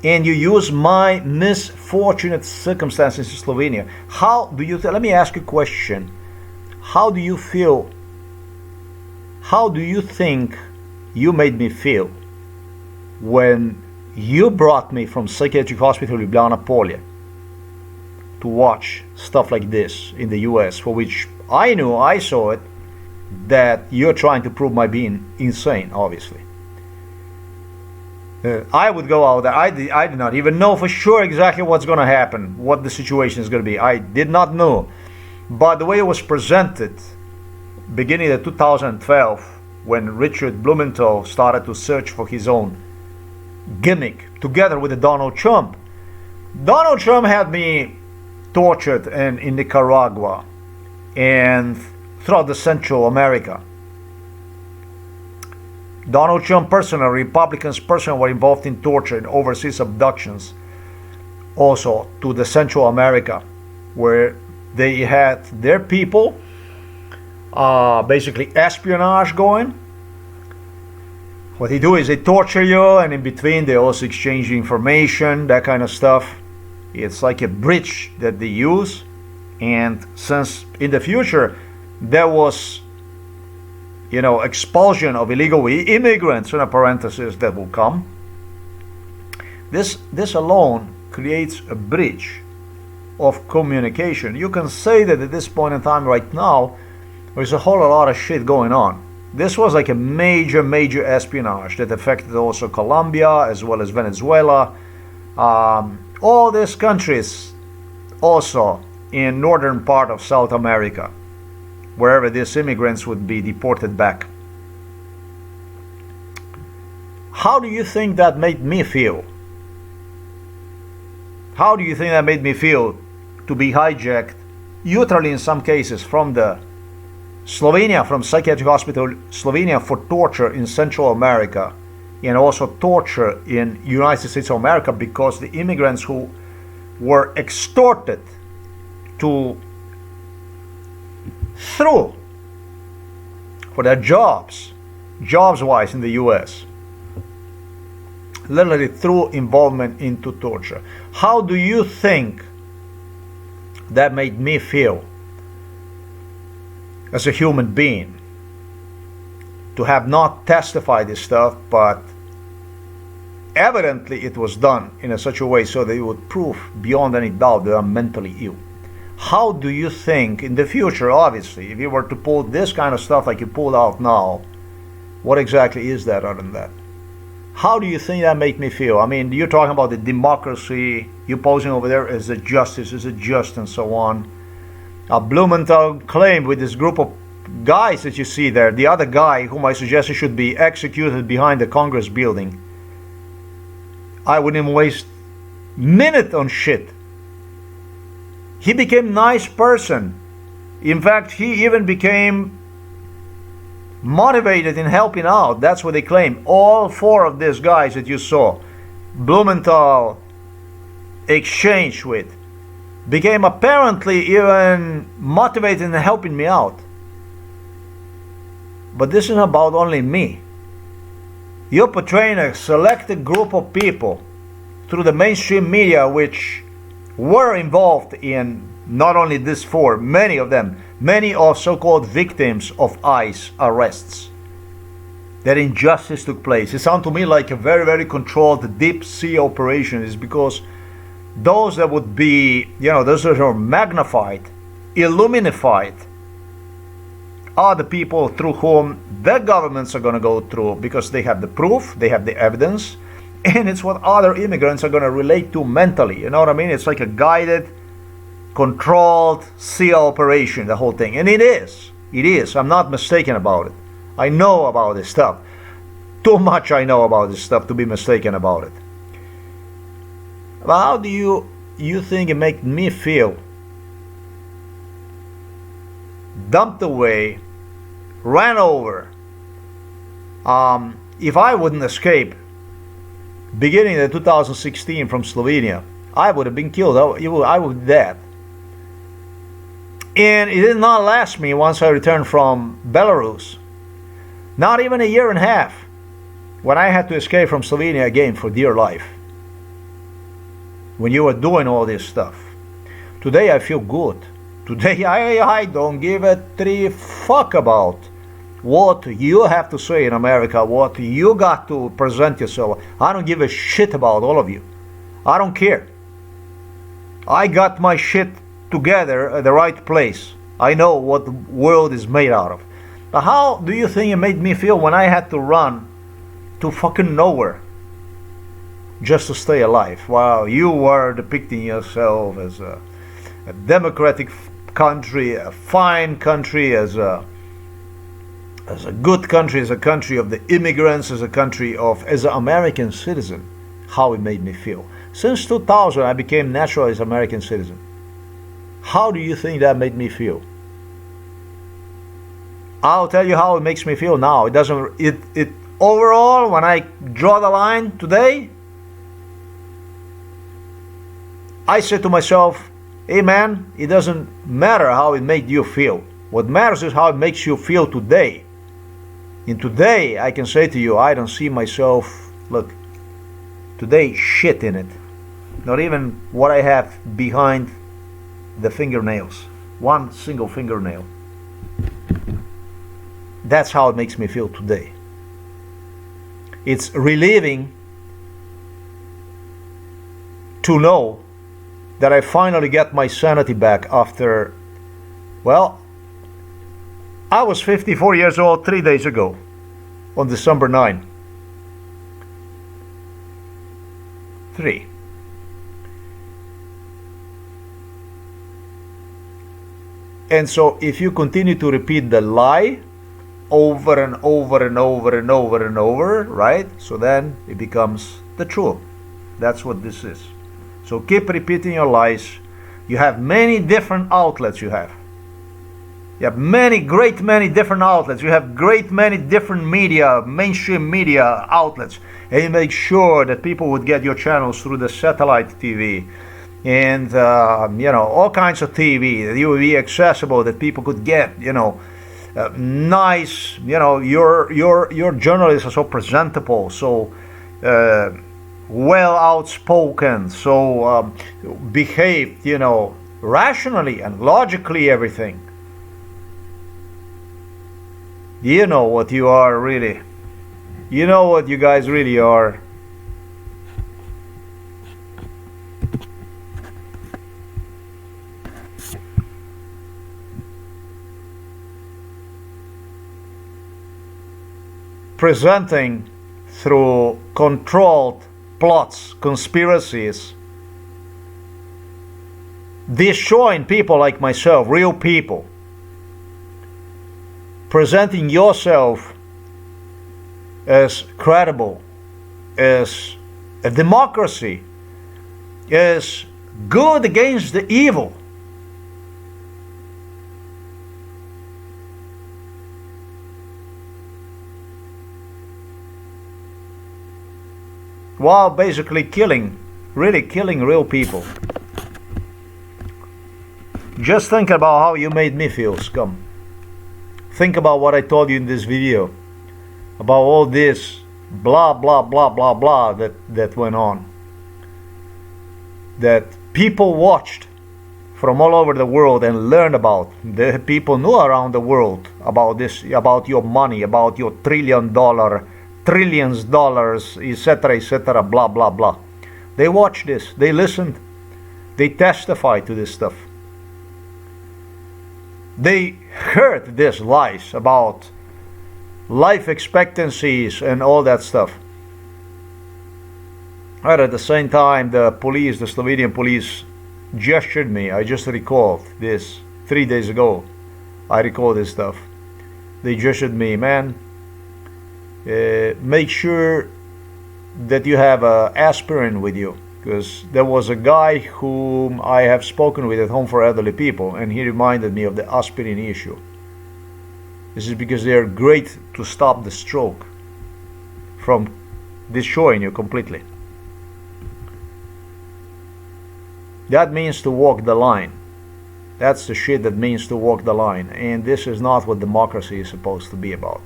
and you use my misfortunate circumstances in Slovenia. How do you let me ask you a question. How do you feel? How do you think you made me feel when you brought me from psychiatric hospital Ljubljana Polje to watch stuff like this in the US, for which I knew, I saw it, that you're trying to prove my being insane, obviously. I would go out there. I did not even know for sure exactly what's going to happen, what the situation is going to be. I did not know. But the way it was presented, beginning of 2012, when Richard Blumenthal started to search for his own gimmick, together with Donald Trump. Donald Trump had me tortured in Nicaragua and throughout the Central America. Donald Trump personally, Republicans personally were involved in torture and overseas abductions also to the Central America, where they had their people basically espionage going. What they do is they torture you, and in between they also exchange information, that kind of stuff. It's like a bridge that they use. And since in the future there was, expulsion of illegal immigrants, in a parenthesis, that will come, this alone creates a bridge of communication. You can say that at this point in time right now there's a whole lot of shit going on. This was like a major espionage that affected also Colombia as well as Venezuela, all these countries also in northern part of South America, wherever these immigrants would be deported back. How do you think that made me feel? How do you think that made me feel to be hijacked, literally in some cases, from the Slovenia, from psychiatric hospital Slovenia, for torture in Central America, and also torture in United States of America, because the immigrants who were extorted through for their jobs-wise in the US, literally through involvement into torture. How do you think that made me feel as a human being, to have not testified this stuff, but evidently it was done in such a way so they would prove beyond any doubt that I'm mentally ill? How do you think in the future, obviously, if you were to pull this kind of stuff like you pulled out now, what exactly is that other than that? How do you think that made me feel? I mean, you're talking about the democracy, you're posing over there as a justice, as a just, and so on. Blumenthal claimed with this group of guys that you see there, the other guy whom I suggested should be executed behind the Congress building. I wouldn't even waste a minute on shit. He became a nice person. In fact, he even became motivated in helping out. That's what they claim. All four of these guys that you saw, Blumenthal exchanged with, became apparently even motivated in helping me out. But this isn't about only me. You're portraying a selected group of people through the mainstream media, which were involved in not only these four, many of them, many of so-called victims of ICE arrests. That injustice took place. It sounds to me like a very, very controlled deep sea operation. Is because those that would be, those that are magnified, illuminated, are the people through whom the governments are going to go through, because they have the proof, they have the evidence, and it's what other immigrants are going to relate to mentally. You know what I mean? It's like a guided, controlled SEAL operation, the whole thing. And it is. It is. I'm not mistaken about it. I know about this stuff. Too much I know about this stuff to be mistaken about it. But how do you think it made me feel? Dumped away, ran over. If I wouldn't escape beginning of 2016 from Slovenia, I would have been killed. I would be dead. And it did not last me once I returned from Belarus. Not even a year and a half, when I had to escape from Slovenia again for dear life. When you were doing all this stuff. Today I feel good. Today I don't give a three fuck about what you have to say in America, what you got to present yourself. I don't give a shit about all of you. I don't care. I got my shit together at the right place. I know what the world is made out of. But how do you think it made me feel when I had to run to fucking nowhere just to stay alive, while you were depicting yourself as a democratic country, a fine country, as a good country, as a country of the immigrants, as an American citizen? How it made me feel. Since 2000 I became naturalized American citizen. How do you think that made me feel? I'll tell you how it makes me feel now. It overall, when I draw the line today, I said to myself, hey man, it doesn't matter how it made you feel. What matters is how it makes you feel today. And today, I can say to you, I don't see myself, look, today, shit in it. Not even what I have behind the fingernails. One single fingernail. That's how it makes me feel today. It's relieving to know that I finally get my sanity back after, well, I was 54 years old 3 days ago, on December 9. 3. And so if you continue to repeat the lie over and over and over and over and over, right? So then it becomes the truth. That's what this is. So keep repeating your lies. You have many different outlets you have. You have many different outlets. You have many different media, mainstream media outlets. And you make sure that people would get your channels through the satellite TV. And, all kinds of TV that you would be accessible, that people could get, nice, your journalists are so presentable, so well outspoken, so behaved, rationally and logically, everything. You know what you are really. You know what you guys really are. Presenting through controlled plots, conspiracies, destroying people like myself, real people, presenting yourself as credible, as a democracy, as good against the evil. While basically really killing real people. Just think about how you made me feel, scum. Think about what I told you in this video. About all this blah, blah, blah, blah, blah that went on. That people watched from all over the world and learned about. The people knew around the world about this, about your money, about your trillions dollars, etc., blah, blah, blah. They watched this. They listened. They testify to this stuff. They heard these lies about life expectancies and all that stuff. But at the same time, the police, the Slovenian police, gestured me. I just recalled this 3 days ago. I recall this stuff. They gestured me, man, make sure that you have aspirin with you, because there was a guy whom I have spoken with at Home for Elderly People, and he reminded me of the aspirin issue. This is because they are great to stop the stroke from destroying you completely. That means to walk the line. That's the shit that means to walk the line. And this is not what democracy is supposed to be about.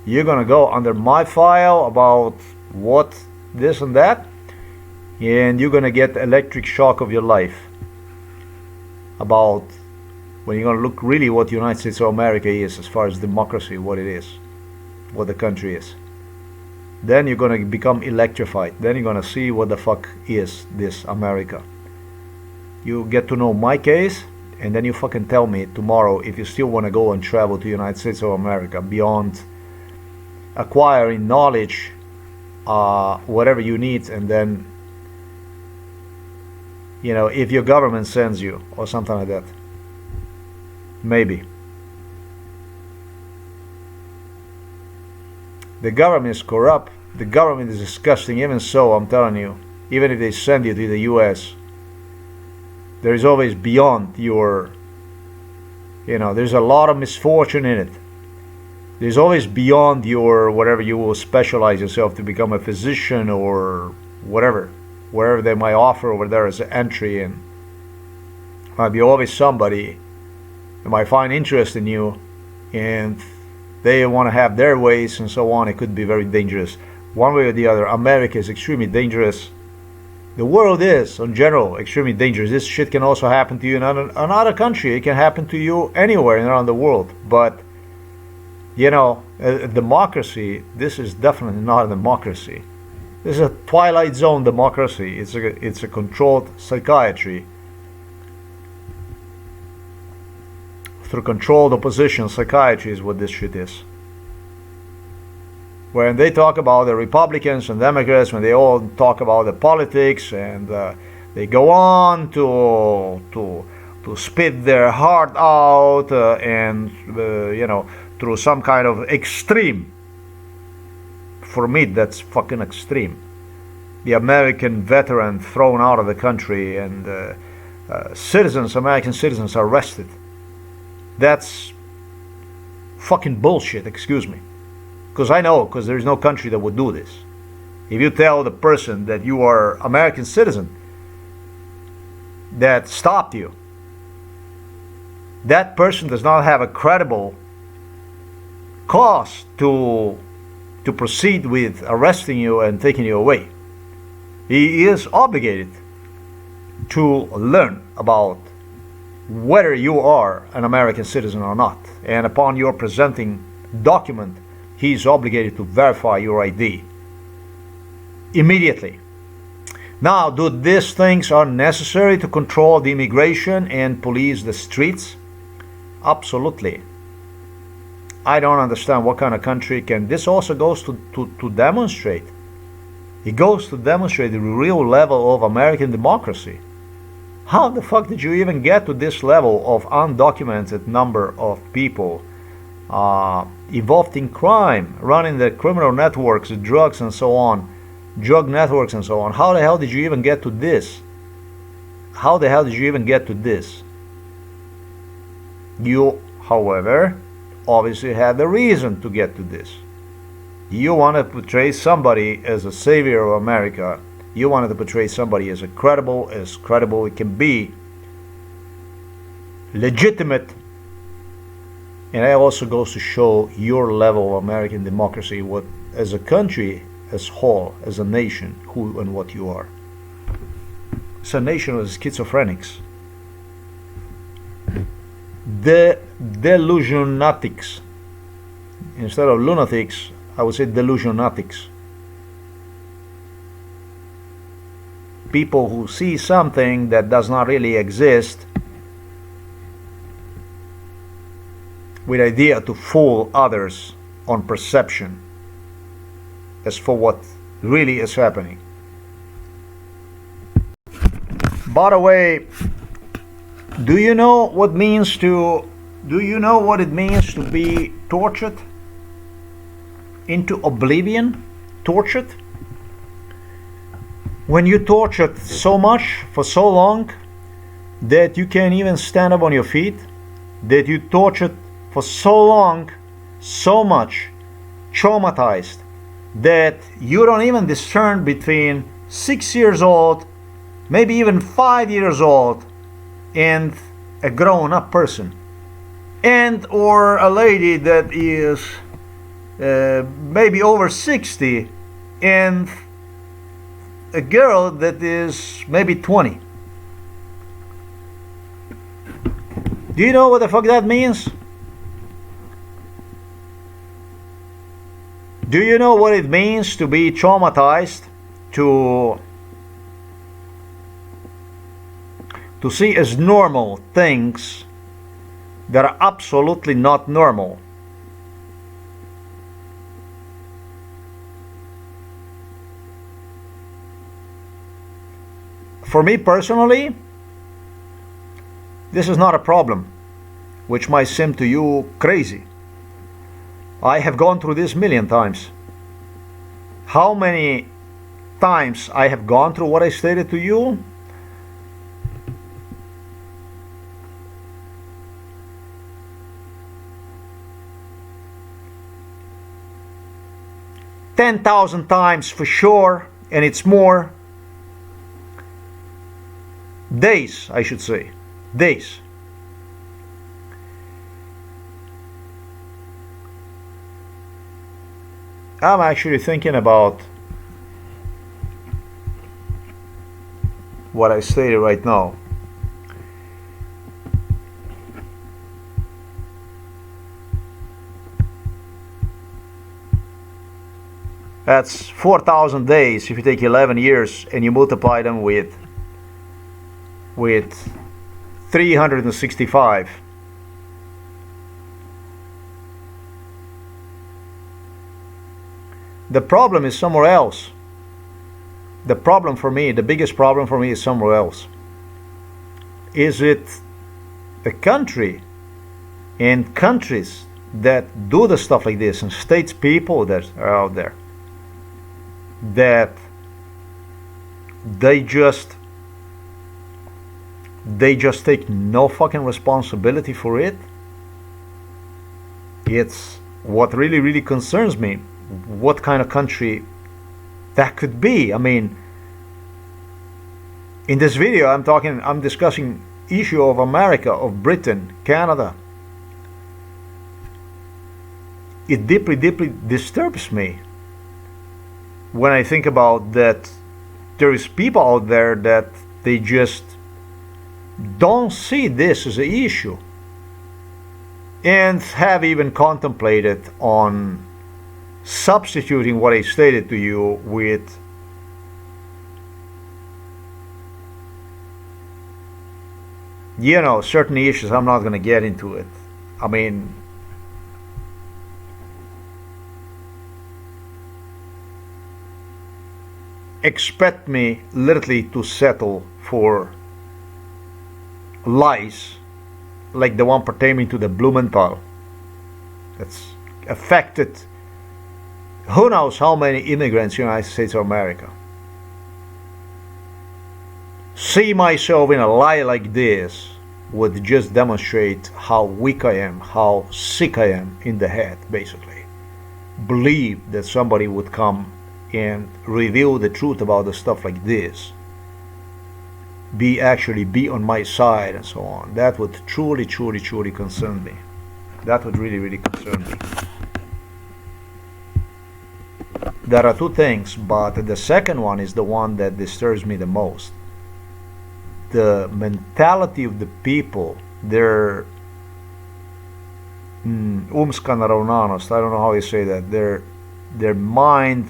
You're gonna go under my file about what, this and that, and you're gonna get electric shock of your life about when you're gonna look really what the United States of America is as far as democracy, what it is, what the country is. Then you're gonna become electrified. Then you're gonna see what the fuck is this America. You get to know my case, and then you fucking tell me tomorrow if you still want to go and travel to the United States of America beyond acquiring knowledge, whatever you need, and then, you know, if your government sends you or something like that. Maybe. The government is corrupt. The government is disgusting. Even so, I'm telling you, even if they send you to the US, there is always beyond your, you know, there's a lot of misfortune in it. There's always beyond your, whatever you will specialize yourself to become a physician or whatever, wherever they might offer over there as an entry, and might be always somebody that might find interest in you, and they want to have their ways and so on. It could be very dangerous. One way or the other, America is extremely dangerous. The world is, in general, extremely dangerous. This shit can also happen to you in another country. It can happen to you anywhere around the world. But, you know, a democracy, this is definitely not a democracy. This is a Twilight Zone democracy. It's a controlled psychiatry. Through controlled opposition, psychiatry is what this shit is. When they talk about the Republicans and Democrats, when they all talk about the politics, and they go on to spit their heart out, and you know, through some kind of extreme. For me, that's fucking extreme. The American veteran thrown out of the country, and citizens, American citizens, arrested. That's fucking bullshit, excuse me. Because I know, because there is no country that would do this. If you tell the person that you are American citizen that stopped you, that person does not have a credible cause to proceed with arresting you and taking you away. He is obligated to learn about whether you are an American citizen or not. And upon your presenting document, he is obligated to verify your ID immediately. Now, do these things are necessary to control the immigration and police the streets? Absolutely. I don't understand what kind of country can. This also goes to demonstrate. It goes to demonstrate the real level of American democracy. How the fuck did you even get to this level of undocumented number of people involved in crime, running the criminal networks, the drugs and so on, drug networks and so on? How the hell did you even get to this? How the hell did you even get to this? You, however, obviously had the reason to get to this. You want to portray somebody as a savior of America. You wanted to portray somebody as credible it can be, legitimate. And that also goes to show your level of American democracy, what as a country as whole, as a nation, who and what you are. It's a nation of schizophrenics. The delusionatics. Instead of lunatics, I would say delusionatics. people who see something that does not really exist with idea to fool others on perception as for what really is happening. By the way, do you know what it means to be tortured into oblivion? Tortured? When you tortured so much for so long that you can't even stand up on your feet, that you tortured for so long, so much, traumatized, that you don't even discern between 6 years old, maybe even 5 years old, and a grown-up person, and or a lady that is maybe over 60, and a girl that is maybe 20. Do you know what the fuck that means? Do you know what it means to be traumatized, to see as normal things that are absolutely not normal? For me personally, this is not a problem, which might seem to you crazy. I have gone through this 1,000,000 times. How many times I have gone through what I stated to you? $10,000 times for sure, and it's more. Days, I should say. Days. I'm actually thinking about what I stated right now. That's 4,000 days if you take 11 years and you multiply them with 365. The problem is somewhere else. The problem for me, the biggest problem for me is somewhere else. Is it a country and countries that do the stuff like this, and states people that are out there, that they just take no fucking responsibility for it? It's what really concerns me. What kind of country that could be? I mean, in this video I'm discussing issue of America, of Britain, Canada. It deeply disturbs me when I think about that there is people out there that they just don't see this as an issue and have even contemplated on substituting what I stated to you with certain issues. I'm not going to get into it. I mean, expect me literally to settle for lies like the one pertaining to the Blumenthal that's affected who knows how many immigrants in the United States of America. See myself in a lie like this would just demonstrate how weak I am, how sick I am in the head, basically. Believe that somebody would come and reveal the truth about the stuff like this, be on my side and so on. That would truly concern me. That would really concern me. There are two things, but the second one is the one that disturbs me the most. The mentality of the people, their umska naravnanost, I don't know how you say that, their mind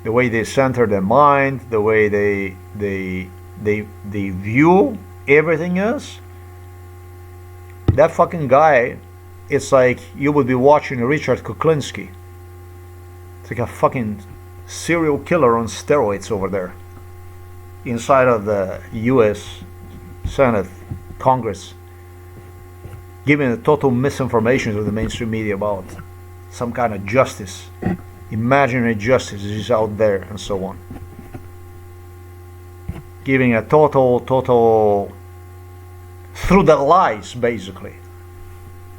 the way they center their mind, the way they view everything is. That fucking guy, it's like you would be watching Richard Kuklinski. It's like a fucking serial killer on steroids over there inside of the U.S. Senate, Congress, giving a total misinformation to the mainstream media about some kind of justice, imaginary justice is out there, and so on. Giving a total through the lies, basically.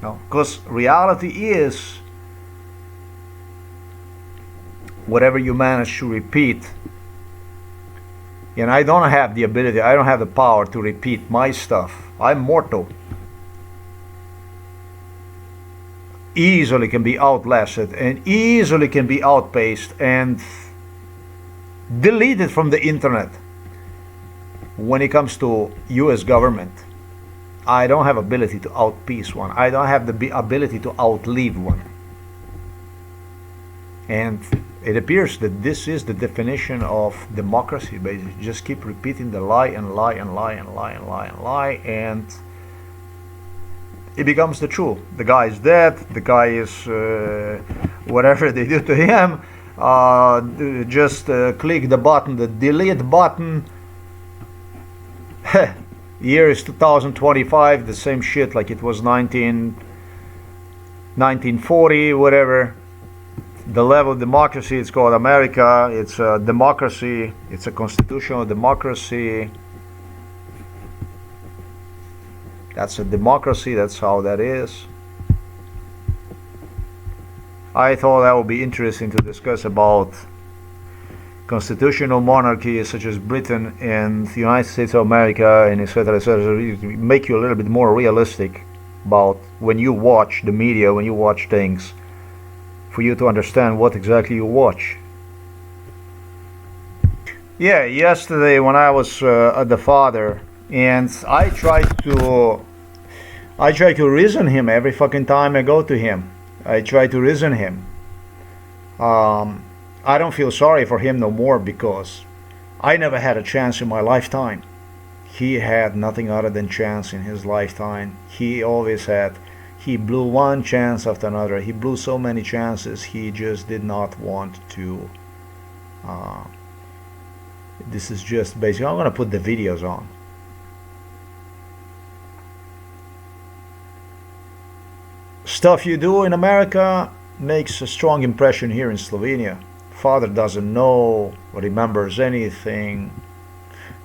No, because reality is whatever you manage to repeat. And I don't have the ability, I don't have the power to repeat my stuff. I'm mortal. Easily can be outlasted and easily can be outpaced and deleted from the internet. When it comes to US government, I don't have ability to outpiece one. I don't have the ability to outlive one. And it appears that this is the definition of democracy, basically. Just keep repeating the lie and lie and lie and lie and lie and lie, and it becomes the truth. The guy is dead, the guy is whatever they do to him, just click the button, the delete button. Year is 2025, the same shit like it was 1940, whatever. The level of democracy, it's called America. It's a democracy. It's a constitutional democracy. That's a democracy. That's how that is. I thought that would be interesting to discuss about constitutional monarchies such as Britain and the United States of America, and etc., etc., make you a little bit more realistic about when you watch the media, when you watch things, for you to understand what exactly you watch. Yeah, yesterday when I was at the father, and I try to reason him every fucking time I go to him. I try to reason him. I don't feel sorry for him no more because I never had a chance in my lifetime. He had nothing other than chance in his lifetime. He always had. He blew one chance after another. He blew so many chances. He just did not want to. This is just basically. I'm going to put the videos on. Stuff you do in America makes a strong impression here in Slovenia. Father doesn't know, remembers anything.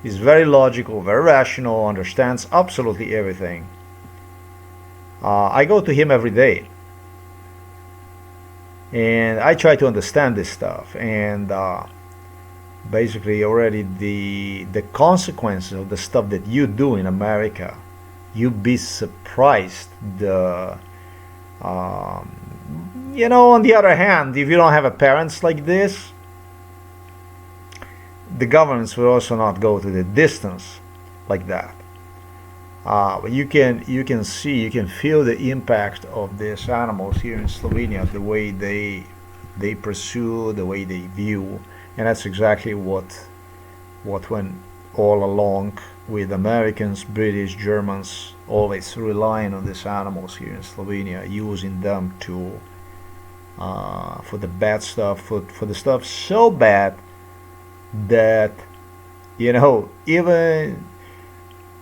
He's very logical, very rational, understands absolutely everything. I go to him every day, and I try to understand this stuff. And basically, already the consequences of the stuff that you do in America, you'd be surprised. On the other hand, if you don't have a parents like this, the governments will also not go to the distance like that. But you can see, you can feel the impact of these animals here in Slovenia, the way they pursue, the way they view, and that's exactly what went all along with Americans, British, Germans, always relying on these animals here in Slovenia, using them to for the bad stuff, for the stuff so bad that even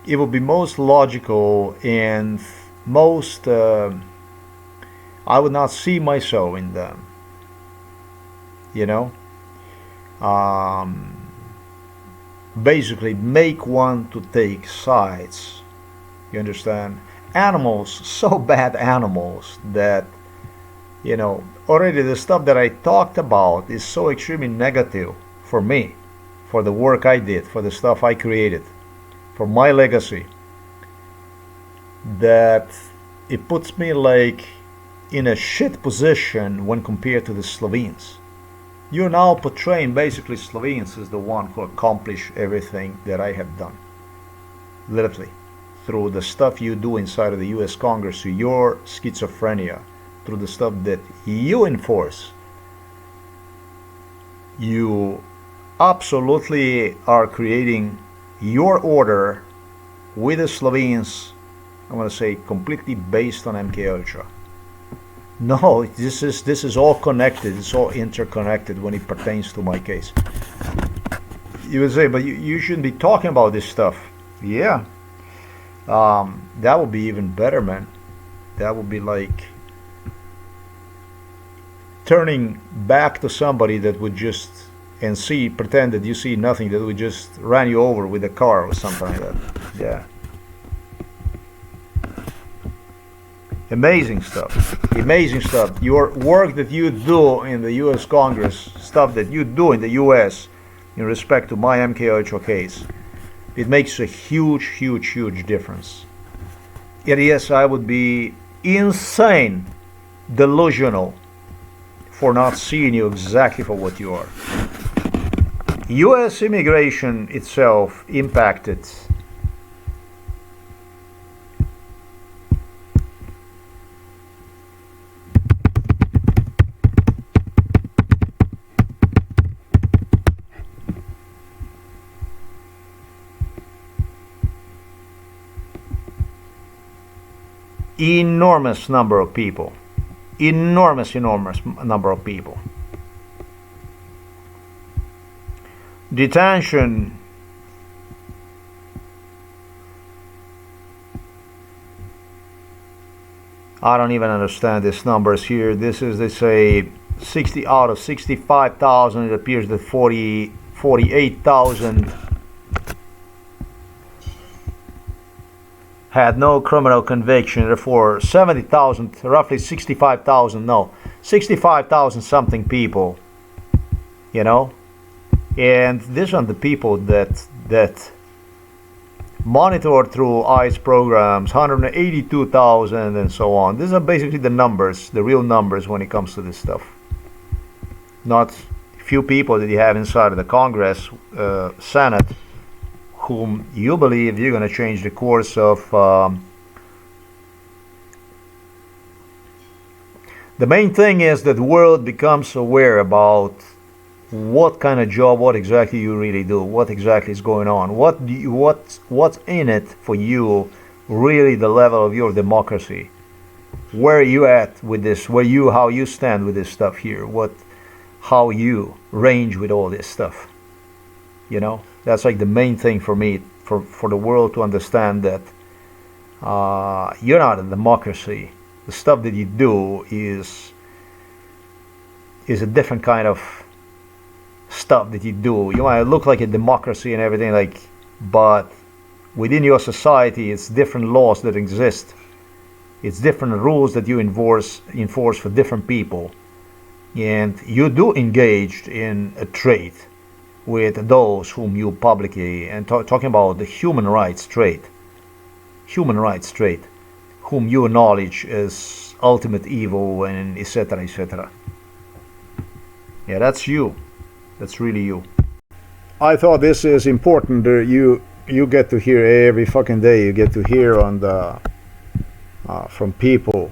it would be most logical and most I would not see myself in them. Basically make one to take sides. You understand? Animals, so bad animals that already the stuff that I talked about is so extremely negative for me, for the work I did, for the stuff I created, for my legacy, that it puts me like in a shit position when compared to the Slovenes. You're now portraying basically Slovenes as the one who accomplished everything that I have done. Literally. Through the stuff you do inside of the US Congress, through your schizophrenia, through the stuff that you enforce. you absolutely are creating your order with the Slovenes, I'm going to say completely based on MK Ultra. No, this is all connected. It's all interconnected when it pertains to my case. You would say, but you shouldn't be talking about this stuff. Yeah, that would be even better, man. That would be like turning back to somebody that would just pretend that you see nothing, that would just run you over with a car or something like that. Yeah. Amazing stuff. Amazing stuff. Your work that you do in the U.S. Congress, stuff that you do in the U.S. in respect to my MK Ultra case, it makes a huge, huge, huge difference. Yet yes, I would be insane, delusional, for not seeing you exactly for what you are. U.S. immigration itself impacted enormous number of people. Enormous number of people. Detention I don't even understand these numbers here. This is, they say 60 out of 65,000. It appears that 48,000 had no criminal conviction. Therefore 70,000, roughly 65,000, no, 65,000 something people, you know. And these are the people that monitored through ICE programs, 182,000 and so on. These are basically the numbers, the real numbers when it comes to this stuff. Not few people that you have inside of the Congress, Senate, whom you believe you're going to change the course of. The main thing is that the world becomes aware about what kind of job, what exactly you really do, what exactly is going on, what's in it for you, really the level of your democracy. Where are you at with this? How you stand with this stuff here? How you range with all this stuff? You know, that's like the main thing for me, for the world to understand that you're not a democracy. The stuff that you do is a different kind of stuff that you do. You might look like a democracy and everything, like, but within your society, it's different laws that exist. It's different rules that you enforce for different people, and you do engage in a trade with those whom you publicly, and talking about the human rights trade, whom you acknowledge as ultimate evil, and etc., etc. Yeah, that's you. That's really you. I thought this is important. You get to hear every fucking day. You get to hear on the from people,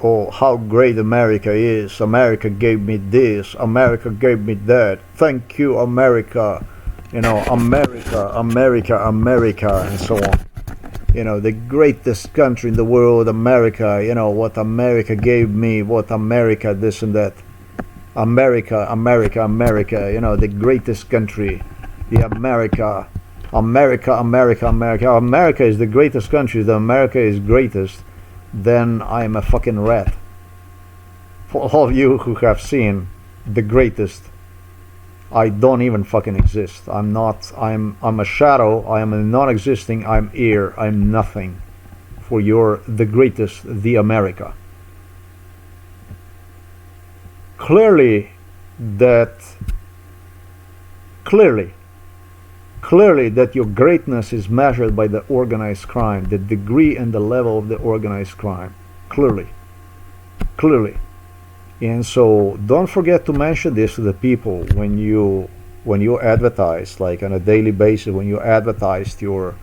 oh, how great America is. America gave me this. America gave me that. Thank you, America. You know, America, and so on. You know, the greatest country in the world, America. You know what America gave me. What America, this and that. America, you know, the greatest country, the America is the greatest country. The America is greatest, then I'm a fucking rat. For all of you who have seen the greatest, I don't even fucking exist. I'm a shadow, I am a non-existing, I'm air, I'm nothing for the greatest, the America. Clearly that your greatness is measured by the organized crime, the degree and the level of the organized crime. Clearly. And so don't forget to mention this to the people when you advertise, like on a daily basis, when you advertise your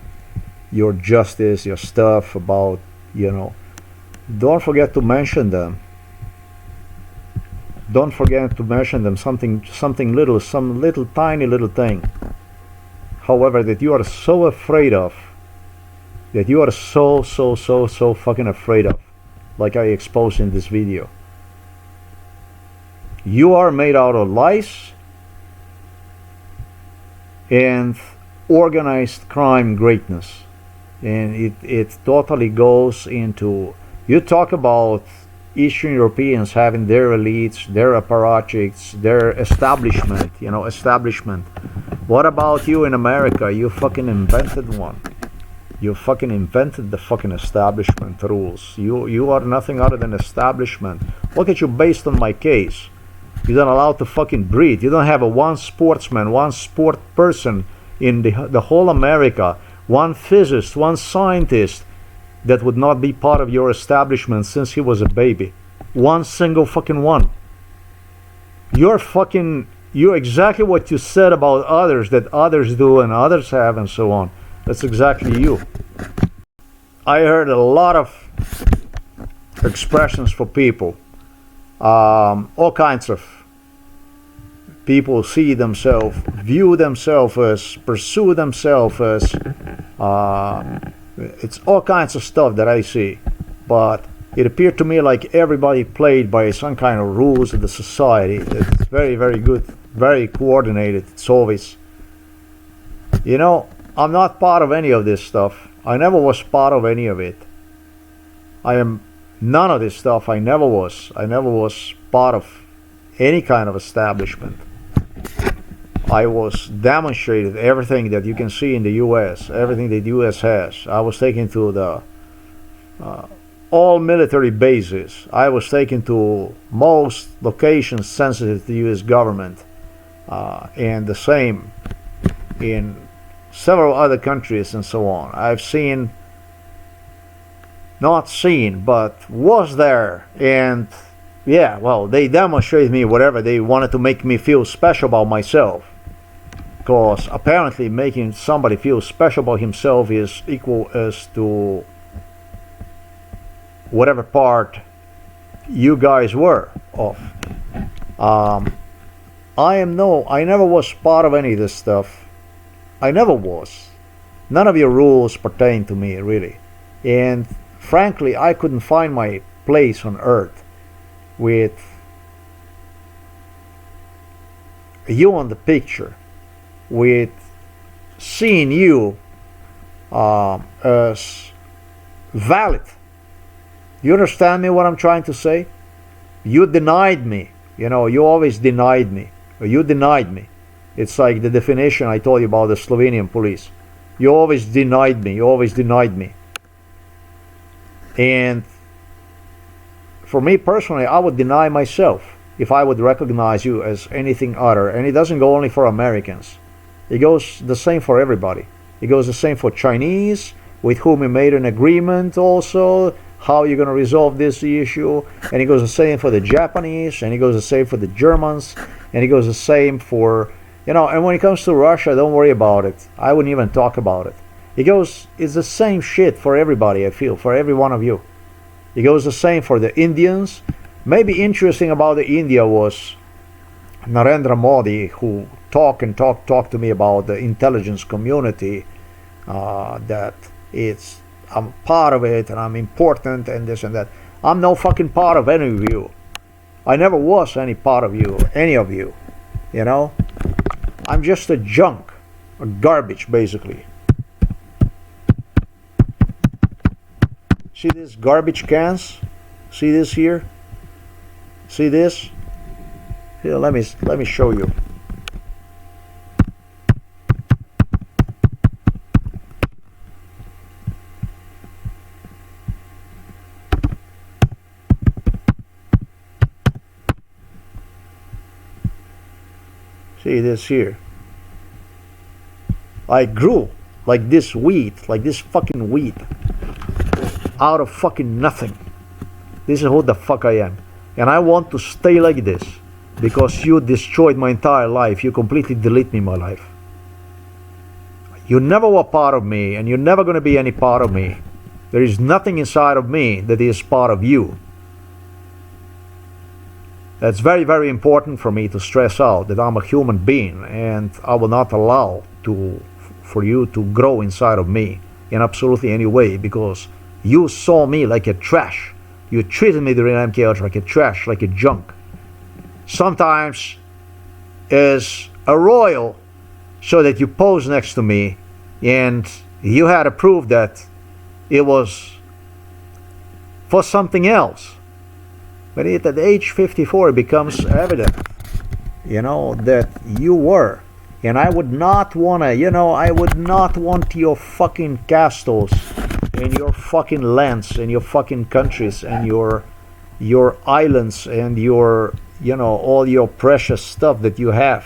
justice, your stuff about, you know, don't forget to mention them. don't forget to mention them something little, some little tiny little thing, however, that you are so afraid of, that you are so fucking afraid of, like I exposed in this video. You are made out of lies and organized crime greatness, and it totally goes into, you talk about Eastern Europeans having their elites, their apparatchiks, their establishment, establishment. What about you in America? You fucking invented one. You fucking invented the fucking establishment rules. You are nothing other than establishment. Look at you based on my case. You're not allowed to fucking breathe. You don't have a one sportsman, one sport person in the whole America, one physicist, one scientist that would not be part of your establishment since he was a baby. One single fucking one. You're exactly what you said about others, that others do and others have and so on. That's exactly you. I heard a lot of expressions for people. All kinds of people see themselves, view themselves as, pursue themselves as, it's all kinds of stuff that I see, but it appeared to me like everybody played by some kind of rules of the society. It's very, very good, very coordinated. It's always, I'm not part of any of this stuff. I never was part of any of it. I am none of this stuff. I never was part of any kind of establishment. I was demonstrated everything that you can see in the U.S., everything that the U.S. has. I was taken to the all military bases. I was taken to most locations sensitive to the U.S. government, and the same in several other countries and so on. I've seen, not seen, but was there, and yeah, well, they demonstrated me whatever. They wanted to make me feel special about myself. Because apparently making somebody feel special about himself is equal as to whatever part you guys were of. I never was part of any of this stuff. I never was. None of your rules pertain to me, really. And frankly, I couldn't find my place on earth with you on the picture, with seeing you as valid. You understand me what I'm trying to say? You denied me. You always denied me. You denied me. It's like the definition I told you about the Slovenian police. You always denied me. You always denied me. And for me personally, I would deny myself if I would recognize you as anything other. And it doesn't go only for Americans. It goes the same for everybody. It goes the same for Chinese, with whom we made an agreement also, how you're going to resolve this issue. And it goes the same for the Japanese, and it goes the same for the Germans, and it goes the same for, and when it comes to Russia, don't worry about it. I wouldn't even talk about it. It's the same shit for everybody, I feel, for every one of you. It goes the same for the Indians. Maybe interesting about the India was Narendra Modi, who talk to me about the intelligence community, that I'm part of it and I'm important and this and that. I'm no fucking part of any of you. I never was any part of you, any of you. I'm just a junk, a garbage basically. See these garbage cans? See this here? See this? Here, let me show you. See this here. I grew like this wheat, like this fucking wheat, out of fucking nothing. This is who the fuck I am. And I want to stay like this because you destroyed my entire life. You completely deleted me in my life. You never were part of me, and you're never going to be any part of me. There is nothing inside of me that is part of you. It's very, very important for me to stress out that I'm a human being, and I will not allow for you to grow inside of me in absolutely any way, because you saw me like a trash. You treated me during MK Ultra like a trash, like a junk. Sometimes as a royal, so that you pose next to me and you had to prove that it was for something else. But at age 54 it becomes evident, that you were. And I would not want to, I would not want your fucking castles and your fucking lands and your fucking countries and your islands and your, all your precious stuff that you have.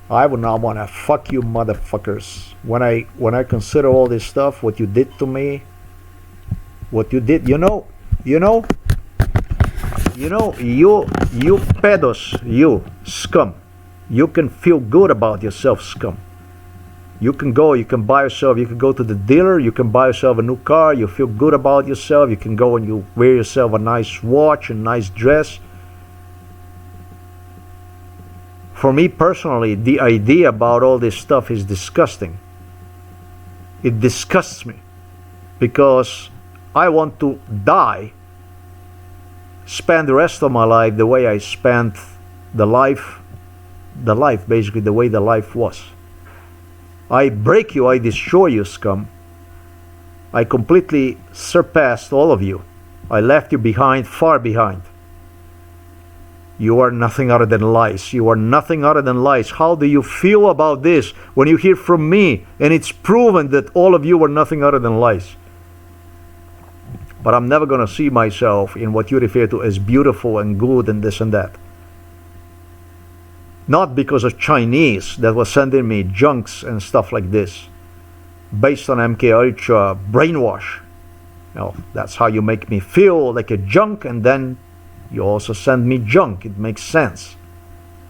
I would not want to fuck you motherfuckers. When I consider all this stuff, what you did to me, what you did, you pedos, you scum. You can feel good about yourself, scum. You can go to the dealer, you can buy yourself a new car, you feel good about yourself, you can go and you wear yourself a nice watch, a nice dress. For me personally, the idea about all this stuff is disgusting. It disgusts me, because I want to die, spend the rest of my life the way I spent the life basically the way the life was. I break you, I destroy you, scum. I completely surpassed all of you. I left you behind, far behind. You are nothing other than lies. You are nothing other than lies. How do you feel about this when you hear from me and it's proven that all of you are nothing other than lies? But I'm never going to see myself in what you refer to as beautiful and good and this and that. Not because of Chinese that was sending me junks and stuff like this, based on MK Ultra brainwash. That's how you make me feel like a junk, and then you also send me junk. It makes sense.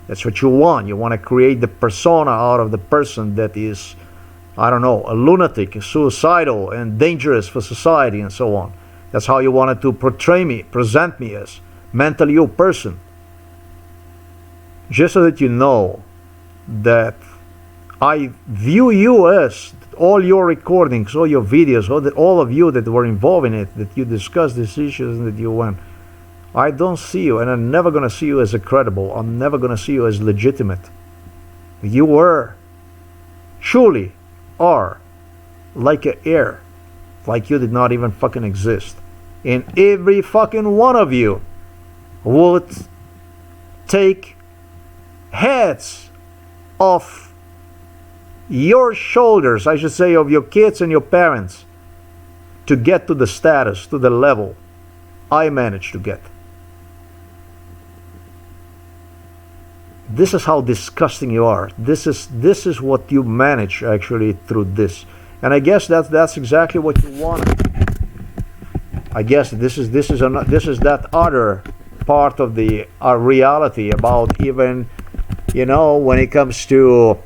That's what you want. You want to create the persona out of the person that is, a lunatic, suicidal, and dangerous for society and so on. That's how you wanted to present me as, mentally ill person. Just so that you know that I view you as all your recordings, all your videos, all of you that were involved in it, that you discussed these issues and that you went. I don't see you, and I'm never going to see you as a credible. I'm never going to see you as legitimate. You truly are like an air, like you did not even fucking exist. And every fucking one of you would take heads off your shoulders, I should say, of your kids and your parents, to get to the status, to the level I managed to get. This is how disgusting you are. This is what you manage actually through this. And I guess that's exactly what you wanted. I guess this is that other part of the reality about even, when it comes to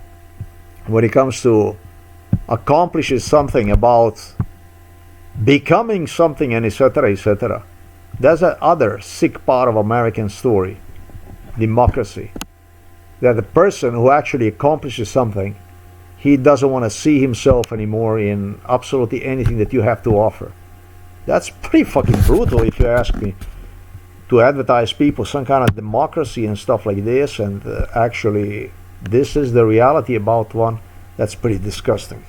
accomplishing something, about becoming something, and etc., etc. That's that other sick part of American story, democracy. That the person who actually accomplishes something, he doesn't want to see himself anymore in absolutely anything that you have to offer. That's pretty fucking brutal, if you ask me, to advertise people some kind of democracy and stuff like this, and actually this is the reality about one. That's pretty disgusting.